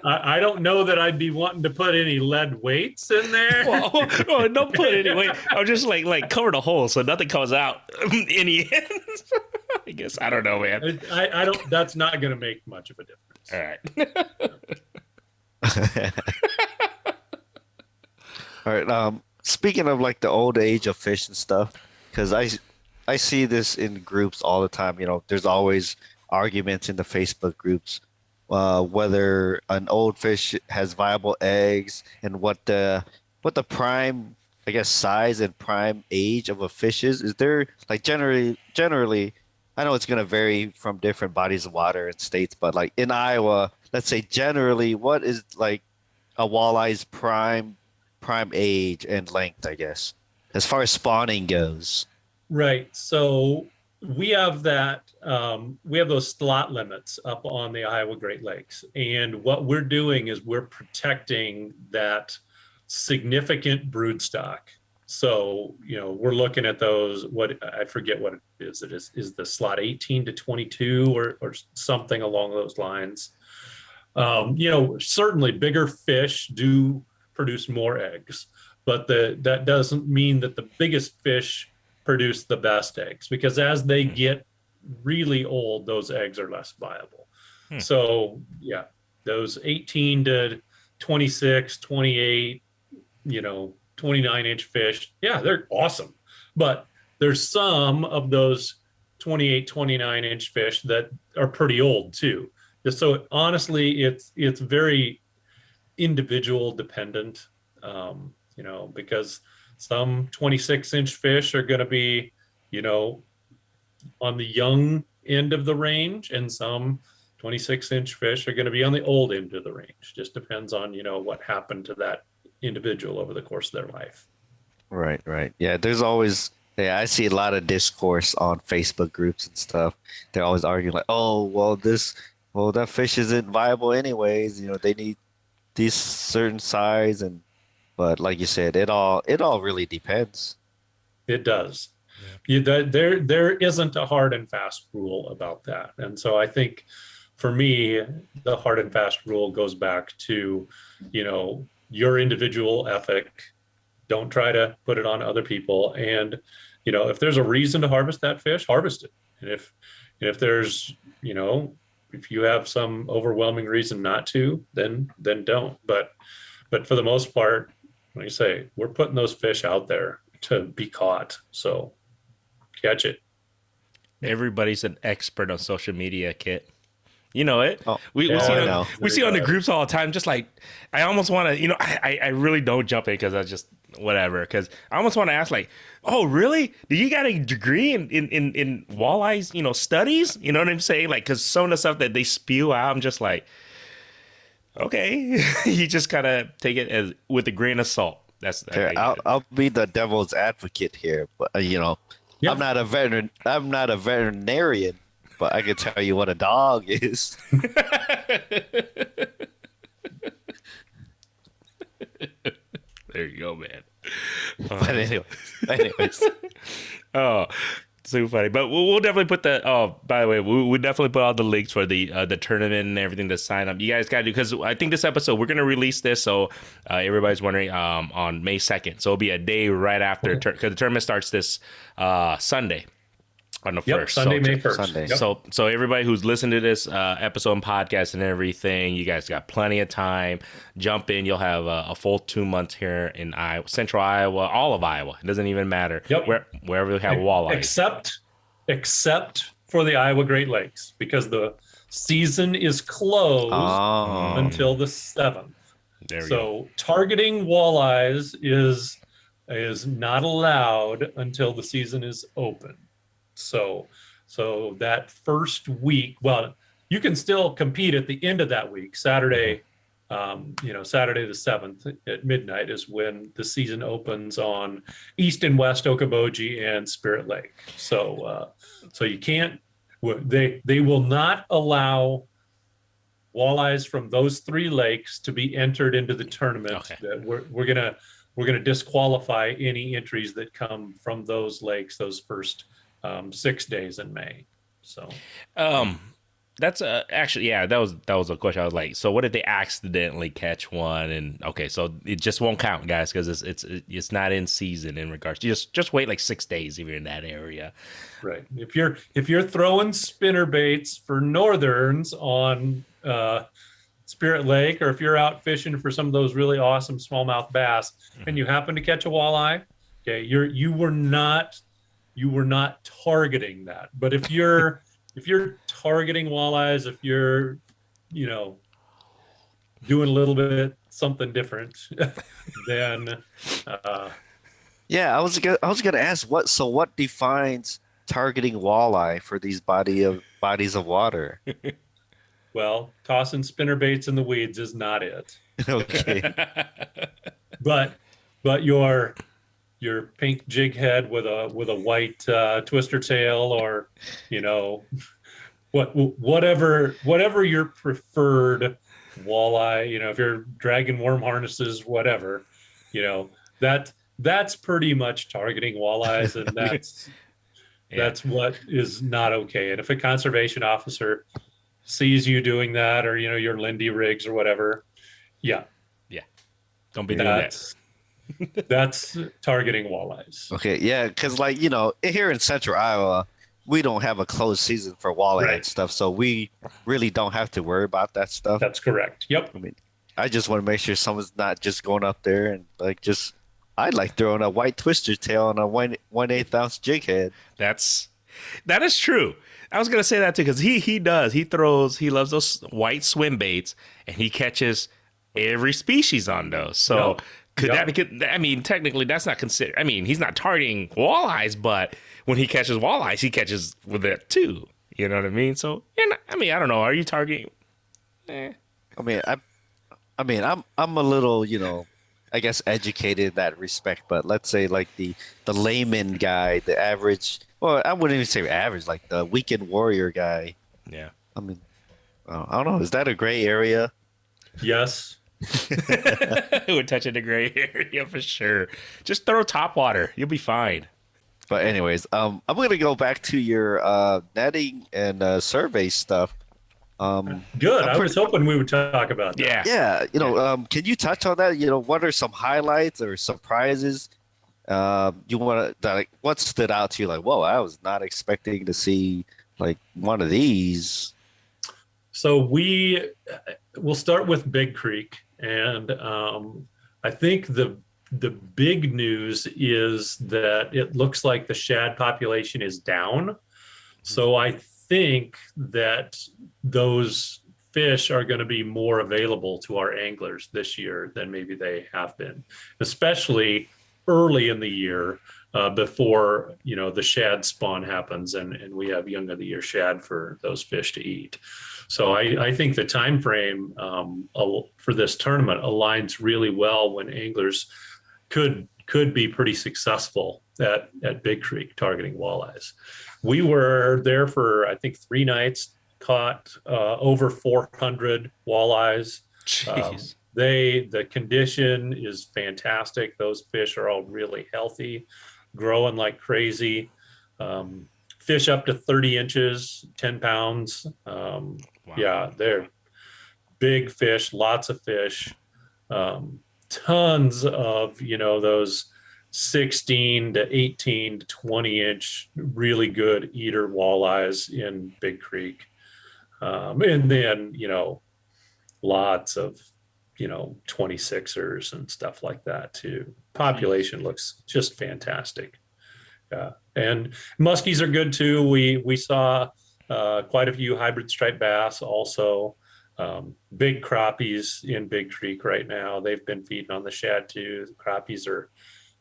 I don't know that I'd be wanting to put any lead weights in there. Well, don't put any weight. I'm just like cover the hole so nothing comes out in the end. I guess, I don't know, man. I don't. That's not going to make much of a difference. All right. All right. Speaking of like the old age of fish and stuff, because I see this in groups all the time. You know, there's always arguments in the Facebook groups whether an old fish has viable eggs and what the prime, I guess, size and prime age of a fish is. Is there, like, generally, I know it's going to vary from different bodies of water and states, but like in Iowa, let's say generally, what is like a walleye's prime age and length, I guess, as far as spawning goes? Right. So we have that. We have those slot limits up on the Iowa Great Lakes, and what we're doing is we're protecting that significant brood stock. So, you know, we're looking at those, what I forget what it is. It is the slot 18 to 22 or something along those lines. You know, certainly bigger fish do produce more eggs, but that doesn't mean that the biggest fish produce the best eggs, because as they get really old, those eggs are less viable. So yeah, those 18 to 26, 28, you know, 29-inch fish, yeah, they're awesome. But there's some of those 28, 29-inch fish that are pretty old too. So honestly, it's very individual dependent, you know, because some 26-inch fish are going to be, you know, on the young end of the range, and some 26-inch fish are going to be on the old end of the range. Just depends on, what happened to that individual over the course of their life. Right, right. Yeah, there's always, yeah, I see a lot of discourse on Facebook groups and stuff. They're always arguing like, oh, well, that fish isn't viable anyways. They need these certain size but like you said, it all really depends. It does. There isn't a hard and fast rule about that. And so I think for me, the hard and fast rule goes back to, your individual ethic. Don't try to put it on other people. And, if there's a reason to harvest that fish, harvest it. And if there's, if you have some overwhelming reason not to, then don't. But for the most part, like you say, we're putting those fish out there to be caught. So catch it. Everybody's an expert on social media, Kit. You know it. Oh, we see on the good. groups all the time. Just like I almost want to, I really don't jump in because I just whatever. Because I almost want to ask, like, oh, really? Do you got a degree in walleyes, studies? You know what I'm saying? Like, because some of the stuff that they spew out, I'm just like, okay, you just gotta take it as with a grain of salt. Here, I'll be the devil's advocate here, but Yeah. I'm not a veterinarian, but I can tell you what a dog is. There you go, man. But anyways. Oh, so funny. But we'll definitely put the. Oh, by the way, we'll definitely put all the links for the tournament and everything to sign up. You guys got to do, because I think this episode we're gonna release this, so everybody's wondering on May 2nd. So it'll be a day right after because the tournament starts this Sunday. On the first, Sunday, May 1st. Sunday. Yep. So everybody who's listened to this episode and podcast and everything, you guys got plenty of time. Jump in. You'll have a full 2 months here in Iowa, Central Iowa, all of Iowa. It doesn't even matter. Yep. Wherever we have walleye. Except for the Iowa Great Lakes, because the season is closed until the 7th. There we So targeting walleyes is not allowed until the season is open. So that first week, well, you can still compete at the end of that week. Saturday, Saturday the 7th at midnight is when the season opens on East and West Okoboji and Spirit Lake. So you can't. They will not allow walleyes from those 3 lakes to be entered into the tournament. Okay. We're gonna disqualify any entries that come from those lakes those first 6 days in May. So that's actually, yeah, that was a question. I was like, so what if they accidentally catch one? And okay, so it just won't count, guys, because it's not in season in regards to just wait like 6 days if you're in that area. right, if you're throwing spinner baits for northerns on Spirit Lake, or if you're out fishing for some of those really awesome smallmouth bass and you happen to catch a walleye, okay, you were not targeting that. But if you're targeting walleyes, if you're doing a little bit something different, then Yeah, I was gonna ask what defines targeting walleye for these bodies of water. well, tossing spinner baits in the weeds is not it. Okay. But your pink jig head with a white twister tail, or whatever your preferred walleye, if you're dragging worm harnesses, whatever, that's pretty much targeting walleyes, and that's what is not okay. And if a conservation officer sees you doing that, or your Lindy rigs or whatever, Don't be doing that. That's targeting walleyes. Okay, yeah, because here in Central Iowa, we don't have a closed season for walleye and stuff, so we really don't have to worry about that stuff. That's correct. Yep. I mean, I just want to make sure someone's not just going up there and I'd like throwing a white twister tail on a 1/8 ounce jig head. That is true. I was gonna say that too, because he loves those white swim baits, and he catches every species on those. So could that be? I mean, technically, that's not considered. I mean, he's not targeting walleyes, but when he catches walleyes, he catches with it too. You know what I mean? So, I mean, I don't know. Are you targeting? I mean, I'm a little, I guess educated in that respect, but let's say like the layman guy, the average, well, I wouldn't even say average, like the weekend warrior guy. Yeah. I mean, I don't know. Is that a gray area? Yes. We're touching the gray area for sure. Just throw top water. You'll be fine. But anyways, I'm gonna go back to your netting and survey stuff. Good. I was hoping we would talk about that. Yeah. Yeah, can you touch on that? What are some highlights or surprises? You want to like what stood out to you? Like, whoa, I was not expecting to see like one of these. So we'll start with Big Creek, and I think the big news is that it looks like the shad population is down. So I think that those fish are going to be more available to our anglers this year than maybe they have been, especially early in the year before the shad spawn happens and we have young of the year shad for those fish to eat. So I think the time frame for this tournament aligns really well when anglers could be pretty successful at Big Creek targeting walleyes. We were there for, I think, 3 nights, caught over 400 walleyes. Jeez. The condition is fantastic. Those fish are all really healthy, growing like crazy. Fish up to 30 inches, 10 pounds. Wow. Yeah, they're big fish, lots of fish. Tons of, those 16 to 18 to 20 inch really good eater walleyes in Big Creek. And then, lots of, 26ers and stuff like that too. Population looks just fantastic. Yeah. And muskies are good too. We saw quite a few hybrid striped bass also. Big crappies in Big Creek right now. They've been feeding on the shad too. The crappies are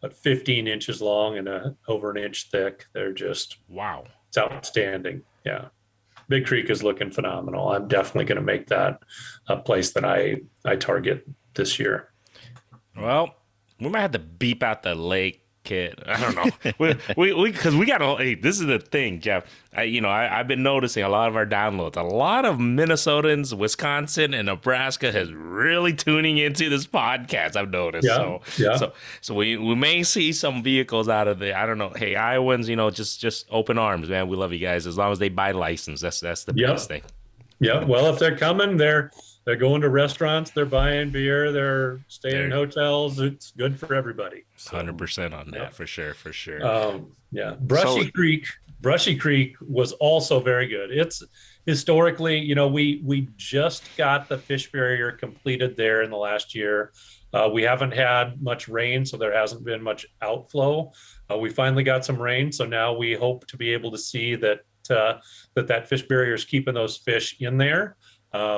15 inches long and over an inch thick. They're just, wow. It's outstanding. Yeah. Big Creek is looking phenomenal. I'm definitely going to make that a place that I target this year. Well, we might have to beep out the lake kid. I don't know. we because we got hey, this is the thing, Jeff. I've been noticing a lot of our downloads. A lot of Minnesotans, Wisconsin, and Nebraska has really tuning into this podcast. I've noticed. So we may see some vehicles out of there. I don't know. Hey, Iowans, just open arms, man. We love you guys as long as they buy license. That's the biggest thing. Yeah. Well, if they're coming, they're going to restaurants, they're buying beer, they're staying in hotels. It's good for everybody. 100% on that, for sure. Brushy Creek was also very good. It's historically, we just got the fish barrier completed there in the last year. We haven't had much rain, so there hasn't been much outflow. We finally got some rain, so now we hope to be able to see that fish barrier is keeping those fish in there.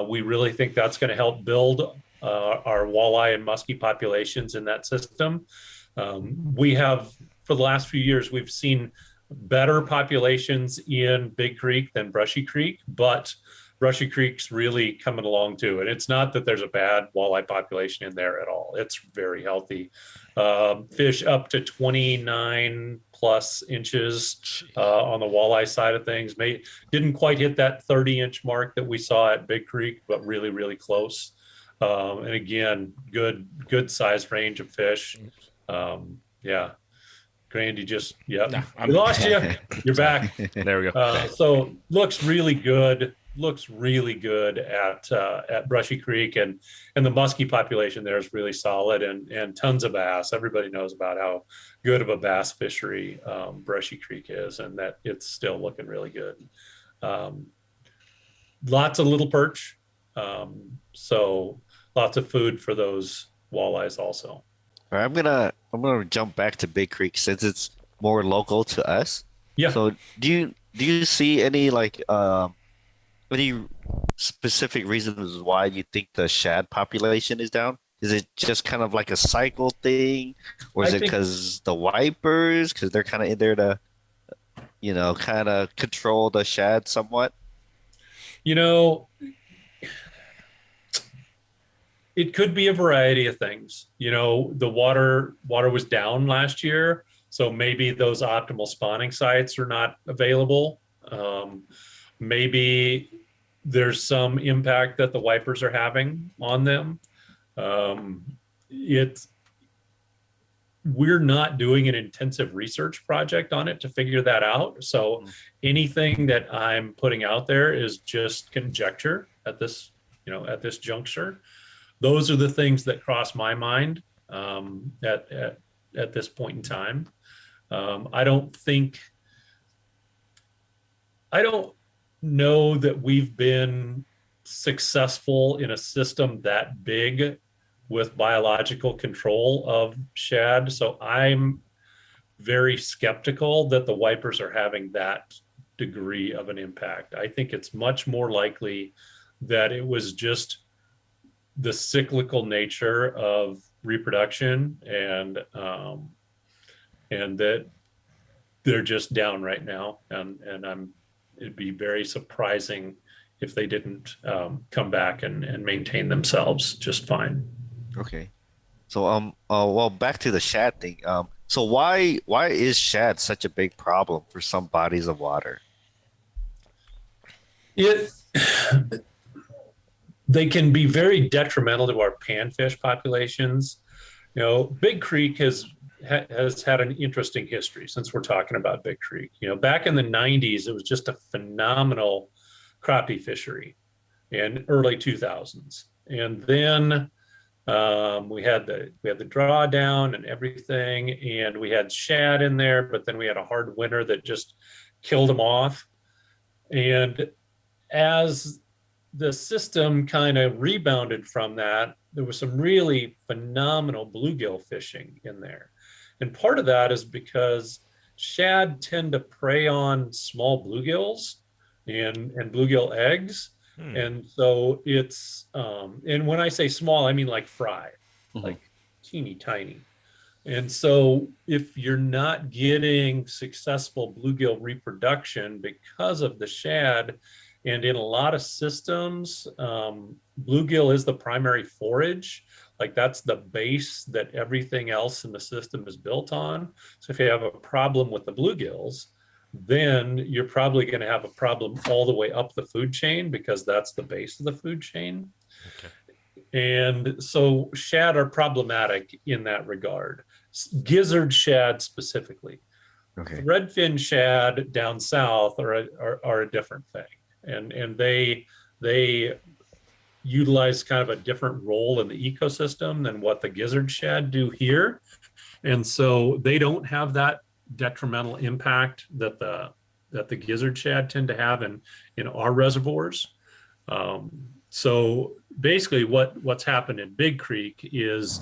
We really think that's going to help build our walleye and muskie populations in that system. We have, for the last few years, we've seen better populations in Big Creek than Brushy Creek, but Brushy Creek's really coming along too. And it's not that there's a bad walleye population in there at all. It's very healthy. Fish up to 29 plus inches on the walleye side of things. Didn't quite hit that 30-inch mark that we saw at Big Creek, but really, really close. And again, good size range of fish. Yeah. Grandy we lost you. You're back. There we go. So looks really good at Brushy Creek, and the muskie population there is really solid and tons of bass. Everybody knows about how good of a bass fishery Brushy Creek is, and that it's still looking really good. Lots of little perch, so lots of food for those walleyes also. All right, I'm gonna jump back to Big Creek since it's more local to us. Yeah. So do you see any any specific reasons why you think the shad population is down? Is it just kind of like a cycle thing, or is it because the wipers? Because they're kind of in there to kind of control the shad somewhat? You know, it could be a variety of things. The water was down last year, so maybe those optimal spawning sites are not available. Maybe there's some impact that the wipers are having on them. It's We're not doing an intensive research project on it to figure that out. So anything that I'm putting out there is just conjecture at this juncture. Those are the things that cross my mind at this point in time. I don't know that we've been successful in a system that big with biological control of shad. So I'm very skeptical that the wipers are having that degree of an impact. I think it's much more likely that it was just the cyclical nature of reproduction and that they're just down right now. And it'd be very surprising if they didn't come back and maintain themselves just fine. Okay. So well, back to the shad thing. So why is shad such a big problem for some bodies of water? They can be very detrimental to our panfish populations. Big Creek has had an interesting history since we're talking about Big Creek. Back in the 90s, it was just a phenomenal crappie fishery in early 2000s. And then we had the drawdown and everything, and we had shad in there, but then we had a hard winter that just killed them off. And as the system kind of rebounded from that, there was some really phenomenal bluegill fishing in there. And part of that is because shad tend to prey on small bluegills and bluegill eggs. And so it's, and when I say small, I mean like fry, like teeny tiny. And so if you're not getting successful bluegill reproduction because of the shad, and in a lot of systems, bluegill is the primary forage. Like that's the base that everything else in the system is built on. So if you have a problem with the bluegills, then you're probably going to have a problem all the way up the food chain because that's the base of the food chain. Okay. And so shad are problematic in that regard. Gizzard shad specifically. Okay. Redfin shad down south are a different thing. And they utilize kind of a different role in the ecosystem than what the gizzard shad do here. And so they don't have that detrimental impact that the gizzard shad tend to have in our reservoirs. So basically what's happened in Big Creek is,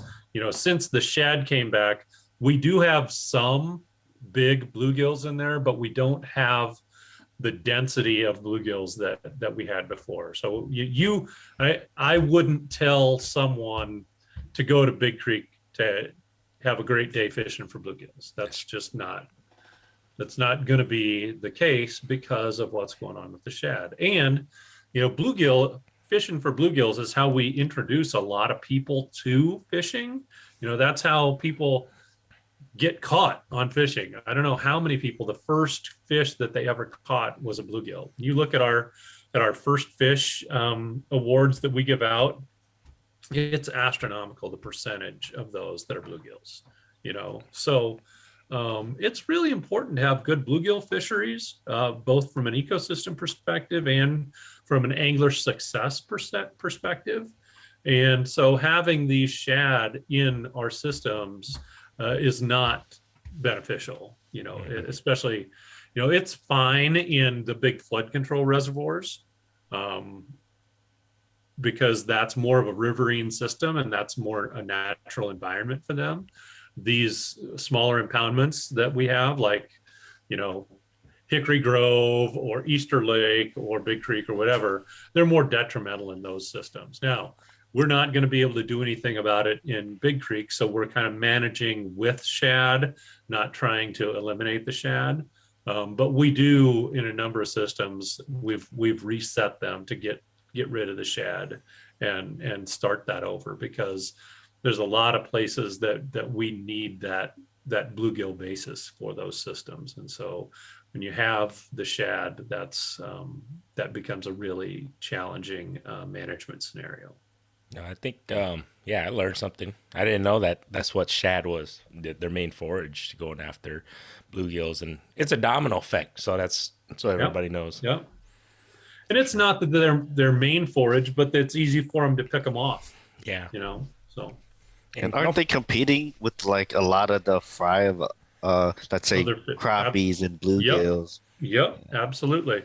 since the shad came back, we do have some big bluegills in there, but we don't have the density of bluegills that we had before. So I wouldn't tell someone to go to Big Creek to have a great day fishing for bluegills. That's not going to be the case because of what's going on with the shad. And, bluegill fishing for bluegills is how we introduce a lot of people to fishing. That's how people get caught on fishing. I don't know how many people, the first fish that they ever caught was a bluegill. You look at our first fish awards that we give out, it's astronomical, the percentage of those that are bluegills, so it's really important to have good bluegill fisheries, both from an ecosystem perspective and from an angler success perspective. And so having these shad in our systems is not beneficial, especially, it's fine in the big flood control reservoirs, because that's more of a riverine system and that's more a natural environment for them. These smaller impoundments that we have, like, Hickory Grove or Easter Lake or Big Creek or whatever, they're more detrimental in those systems. Now, we're not going to be able to do anything about it in Big Creek, so we're kind of managing with shad, not trying to eliminate the shad. But we do, in a number of systems, we've reset them to get rid of the shad and start that over, because there's a lot of places that we need that bluegill basis for those systems. And so when you have the shad, that becomes a really challenging management scenario. No, I think, I learned something. I didn't know that's what shad was, their main forage, going after bluegills, and it's a domino effect. So that's what everybody knows. Yeah. And it's not that they're their main forage, but it's easy for them to pick them off. Yeah. So. And aren't they competing with like a lot of the fry of, let's say, crappies and bluegills? Yep, absolutely.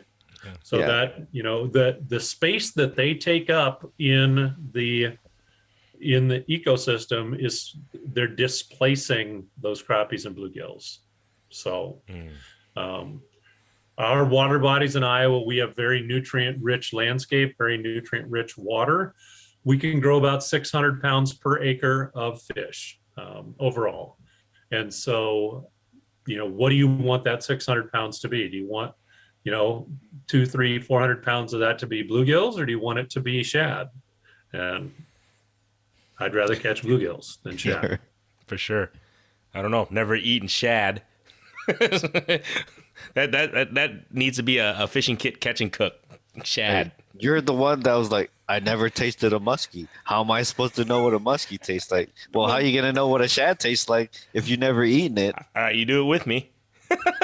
So that, the space that they take up in the ecosystem is, they're displacing those crappies and bluegills. So our water bodies in Iowa, we have very nutrient rich landscape, very nutrient rich water. We can grow about 600 pounds per acre of fish overall. And so, what do you want that 600 pounds to be? Do you want 200, 300, 400 pounds of that to be bluegills, or do you want it to be shad? And I'd rather catch bluegills than shad. For sure. I don't know. Never eaten shad. that needs to be a fishing kit catch and cook. Shad. Hey, you're the one that was like, I never tasted a muskie. How am I supposed to know what a muskie tastes like? Well, how are you gonna know what a shad tastes like if you never eaten it? All right, you do it with me.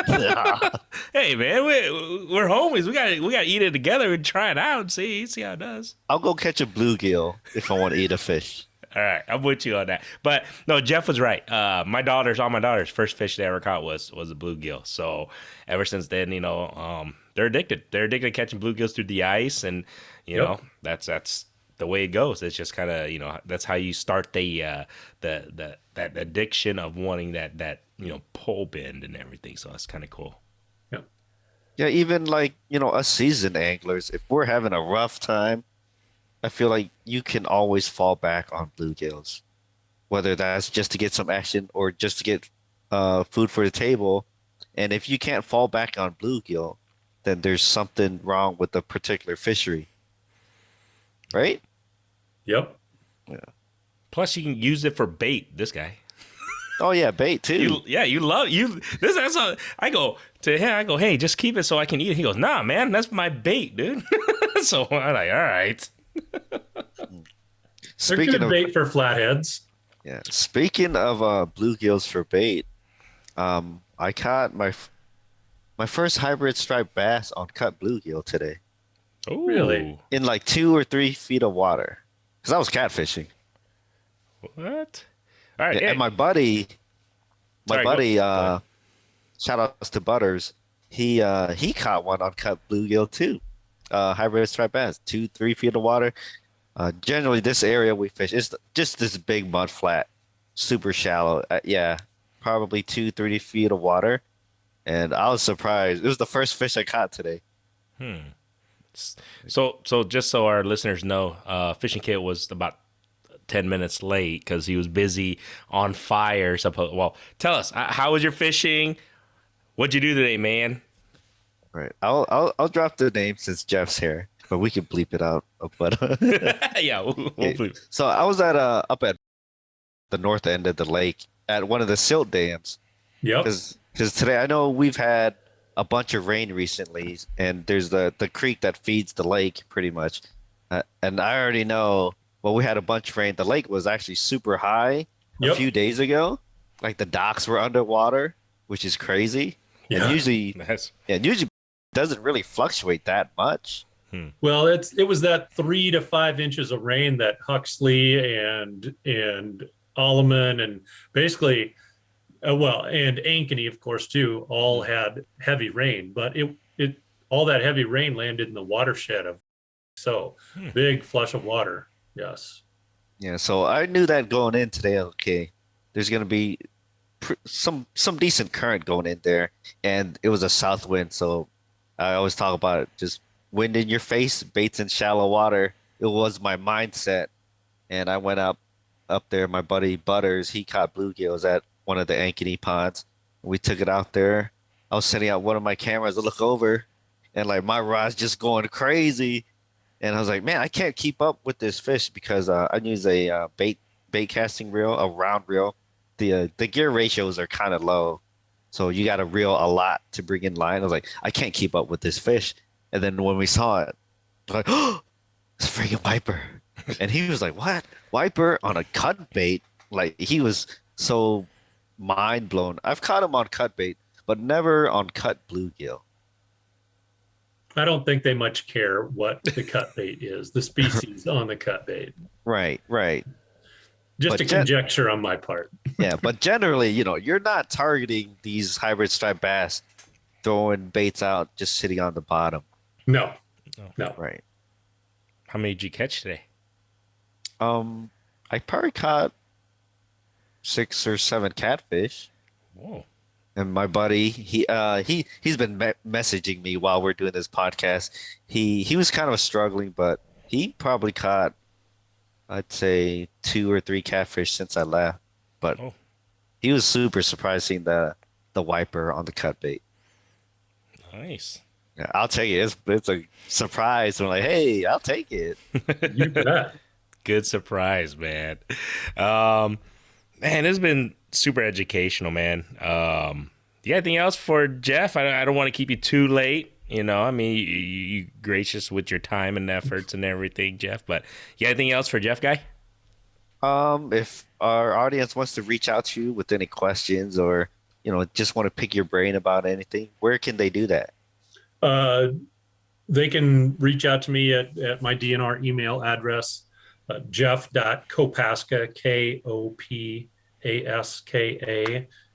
Hey man, we're homies. We gotta eat it together and try it out and see how it does. I'll go catch a bluegill if I want to eat a fish. All right, I'm with you on that. But no, Jeff was right. All my daughter's first fish they ever caught was a bluegill. So ever since then, they're addicted. They're addicted to catching bluegills through the ice, and that's the way it goes. It's just kind of that's how you start that addiction of wanting that pole bend and everything. So that's kind of cool. Yeah, even like us seasoned anglers, if we're having a rough time, I feel like you can always fall back on bluegills, whether that's just to get some action or just to get food for the table. And if you can't fall back on bluegill, then there's something wrong with the particular fishery, right? Yep. Yeah. Plus, you can use it for bait. This guy. Oh yeah, bait too. You love you. That's how I go to him. I go, hey, just keep it so I can eat it. He goes, nah, man, that's my bait, dude. So I'm like, all right. They're good bait for flatheads. Yeah. Speaking of bluegills for bait, I caught my first hybrid striped bass on cut bluegill today. Oh, really? In like 2 or 3 feet of water, because I was catfishing. What? All right. Yeah, and my buddy, shout outs to Butters. He caught one on cut bluegill too. Hybrid striped bass, 2-3 feet of water. Generally, this area we fish is just this big mud flat, super shallow. Probably 2-3 feet of water, and I was surprised. It was the first fish I caught today. So just so our listeners know, Fishing Kit was about 10 minutes late because he was busy on fire. Well, tell us, how was your fishing? What'd you do today, man? Right. I'll drop the name since Jeff's here, but we can bleep it out. But yeah, we'll bleep. So I was up at the north end of the lake at one of the silt dams. Yep. Because today I know we've had a bunch of rain recently, and there's the creek that feeds the lake pretty much. And I already know, well, we had a bunch of rain. The lake was actually super high a few days ago. Like the docks were underwater, which is crazy. Yeah. And usually doesn't really fluctuate that much. Well, it was that 3 to 5 inches of rain that Huxley and Alleman and basically, and Ankeny, of course, too, all had heavy rain. But it all that heavy rain landed in the watershed of big flush of water. Yes. Yeah. So I knew that going in today. Okay, there's gonna be some decent current going in there, and it was a south wind. So I always talk about it, just wind in your face, baits in shallow water. It was my mindset, and I went up there. My buddy Butters, he caught bluegills at one of the Ankeny ponds. We took it out there. I was setting out one of my cameras to look over, and like my rod's just going crazy. And I was like, man, I can't keep up with this fish because I use a bait casting reel, a round reel. The gear ratios are kind of low, so you got to reel a lot to bring in line. I was like, I can't keep up with this fish. And then when we saw it, I was like, oh, it's a freaking wiper. And he was like, what? Wiper on a cut bait? Like, he was so mind blown. I've caught him on cut bait, but never on cut bluegill. I don't think they much care what the cut bait is, the species on the cut bait. Right. Just a conjecture on my part. Yeah, but generally, you're not targeting these hybrid striped bass throwing baits out just sitting on the bottom. No. Right. How many did you catch today? I probably caught 6 or 7 catfish. Whoa. And my buddy, he's been messaging me while we're doing this podcast. He was kind of struggling, but he probably caught, I'd say, 2 or 3 catfish since I left. But he was super surprised seeing the wiper on the cut bait. Nice. Yeah, I'll tell you, it's a surprise. I'm like, hey, I'll take it. You bet. Good surprise, man. Man, it's been super educational, man. You got anything else for Jeff? I don't want to keep you too late. I mean, you gracious with your time and efforts and everything, Jeff. But you got anything else for Jeff, guy? If our audience wants to reach out to you with any questions or just want to pick your brain about anything, where can they do that? They can reach out to me at my DNR email address, jeff.kopaska, Kopaska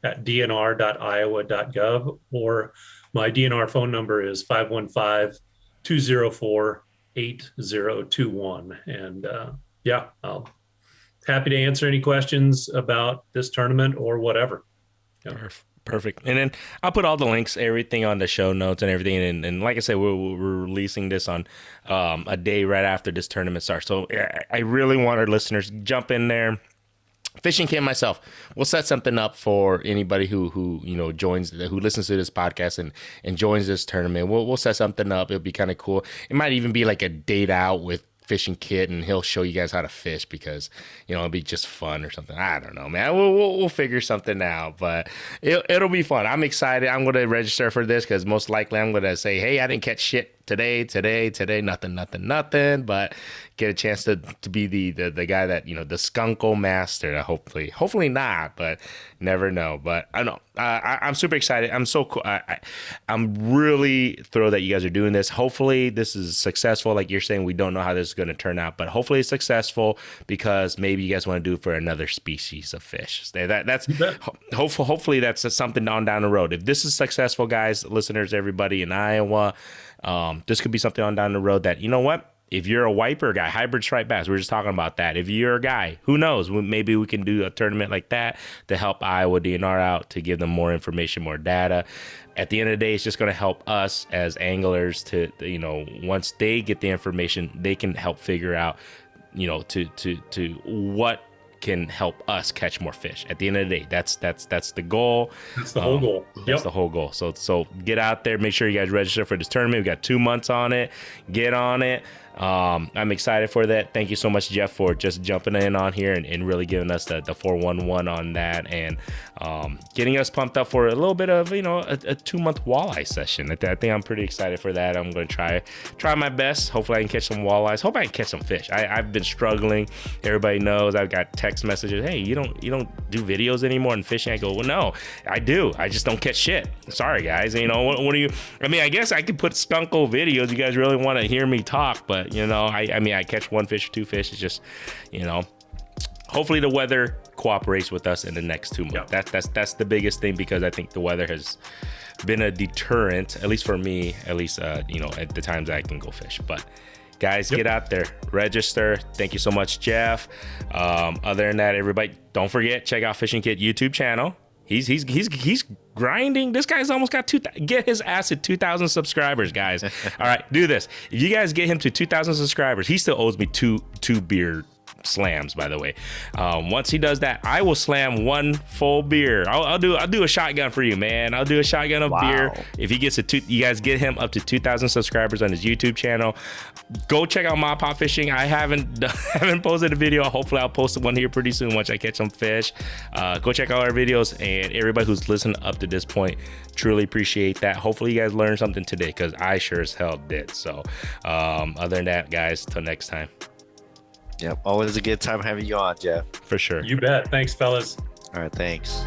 at dnr.iowa.gov, or my DNR phone number is 515-204-8021. And I'll happy to answer any questions about this tournament or whatever. Yeah. Perfect. And then I'll put all the links, everything on the show notes and everything. And like I said, we're releasing this on a day right after this tournament starts. So I really want our listeners to jump in there. Fishing Kit and myself, we'll set something up for anybody who joins, who listens to this podcast and joins this tournament. We'll set something up. It'll be kind of cool. It might even be like a date out with Fishing Kit, and he'll show you guys how to fish because it'll be just fun or something. I don't know, man. We'll figure something out, but it'll be fun. I'm excited. I'm gonna register for this because most likely I'm gonna say, hey, I didn't catch shit today, nothing, but get a chance to be the guy that the skunkle master. Hopefully not, but never know. But I know I'm super excited. I'm so cool. I'm really thrilled that you guys are doing this. Hopefully this is successful. Like you're saying, we don't know how this is going to turn out, but hopefully it's successful because maybe you guys want to do it for another species of fish. That's hopefully that's something on down the road. If this is successful, guys, listeners, everybody in Iowa, this could be something on down the road that, if you're a wiper guy, hybrid striped bass, we're just talking about that. If you're a guy, who knows? Maybe we can do a tournament like that to help Iowa DNR out, to give them more information, more data. At the end of the day, it's just going to help us as anglers to, once they get the information, they can help figure out, to what can help us catch more fish. At the end of the day, that's the goal. That's the whole goal. That's the whole goal. So get out there, make sure you guys register for this tournament. We got 2 months on it. Get on it. I'm excited for that. Thank you so much, Jeff, for just jumping in on here and really giving us the 411 on that, and getting us pumped up for a little bit of a 2-month walleye session. I think I'm pretty excited for that. I'm going to try my best. Hopefully I can catch some walleyes. Hope I can catch some fish. I've been struggling. Everybody knows I've got text messages. Hey, you don't do videos anymore in fishing? I go, well, no, I do. I just don't catch shit. Sorry, guys. What do you? I mean, I guess I could put skunkle videos. You guys really want to hear me talk, but I catch 1 fish or 2 fish. It's just, hopefully the weather cooperates with us in the next 2 months. Yeah. That's the biggest thing, because I think the weather has been a deterrent, at least for me, at the times I can go fish. But guys, get out there, register. Thank you so much, Jeff. Other than that, everybody, don't forget, check out Fishing Kit YouTube channel. He's grinding. This guy's almost got get his ass to 2,000 subscribers, guys. All right, do this. If you guys get him to 2,000 subscribers, he still owes me two beer slams, by the way. Once he does that, I will slam one full beer. I'll do a shotgun for you, man. I'll do a shotgun of beer. If he gets you guys get him up to 2,000 subscribers on his YouTube channel. Go check out My Pop Fishing. I haven't posted a video. Hopefully I'll post one here pretty soon once I catch some fish. Go check out our videos, and everybody who's listened up to this point, truly appreciate that. Hopefully you guys learned something today, because I sure as hell did. So other than that, guys, till next time. Yep, always a good time having you on, Jeff. For sure. You bet. Thanks, fellas. All right, thanks.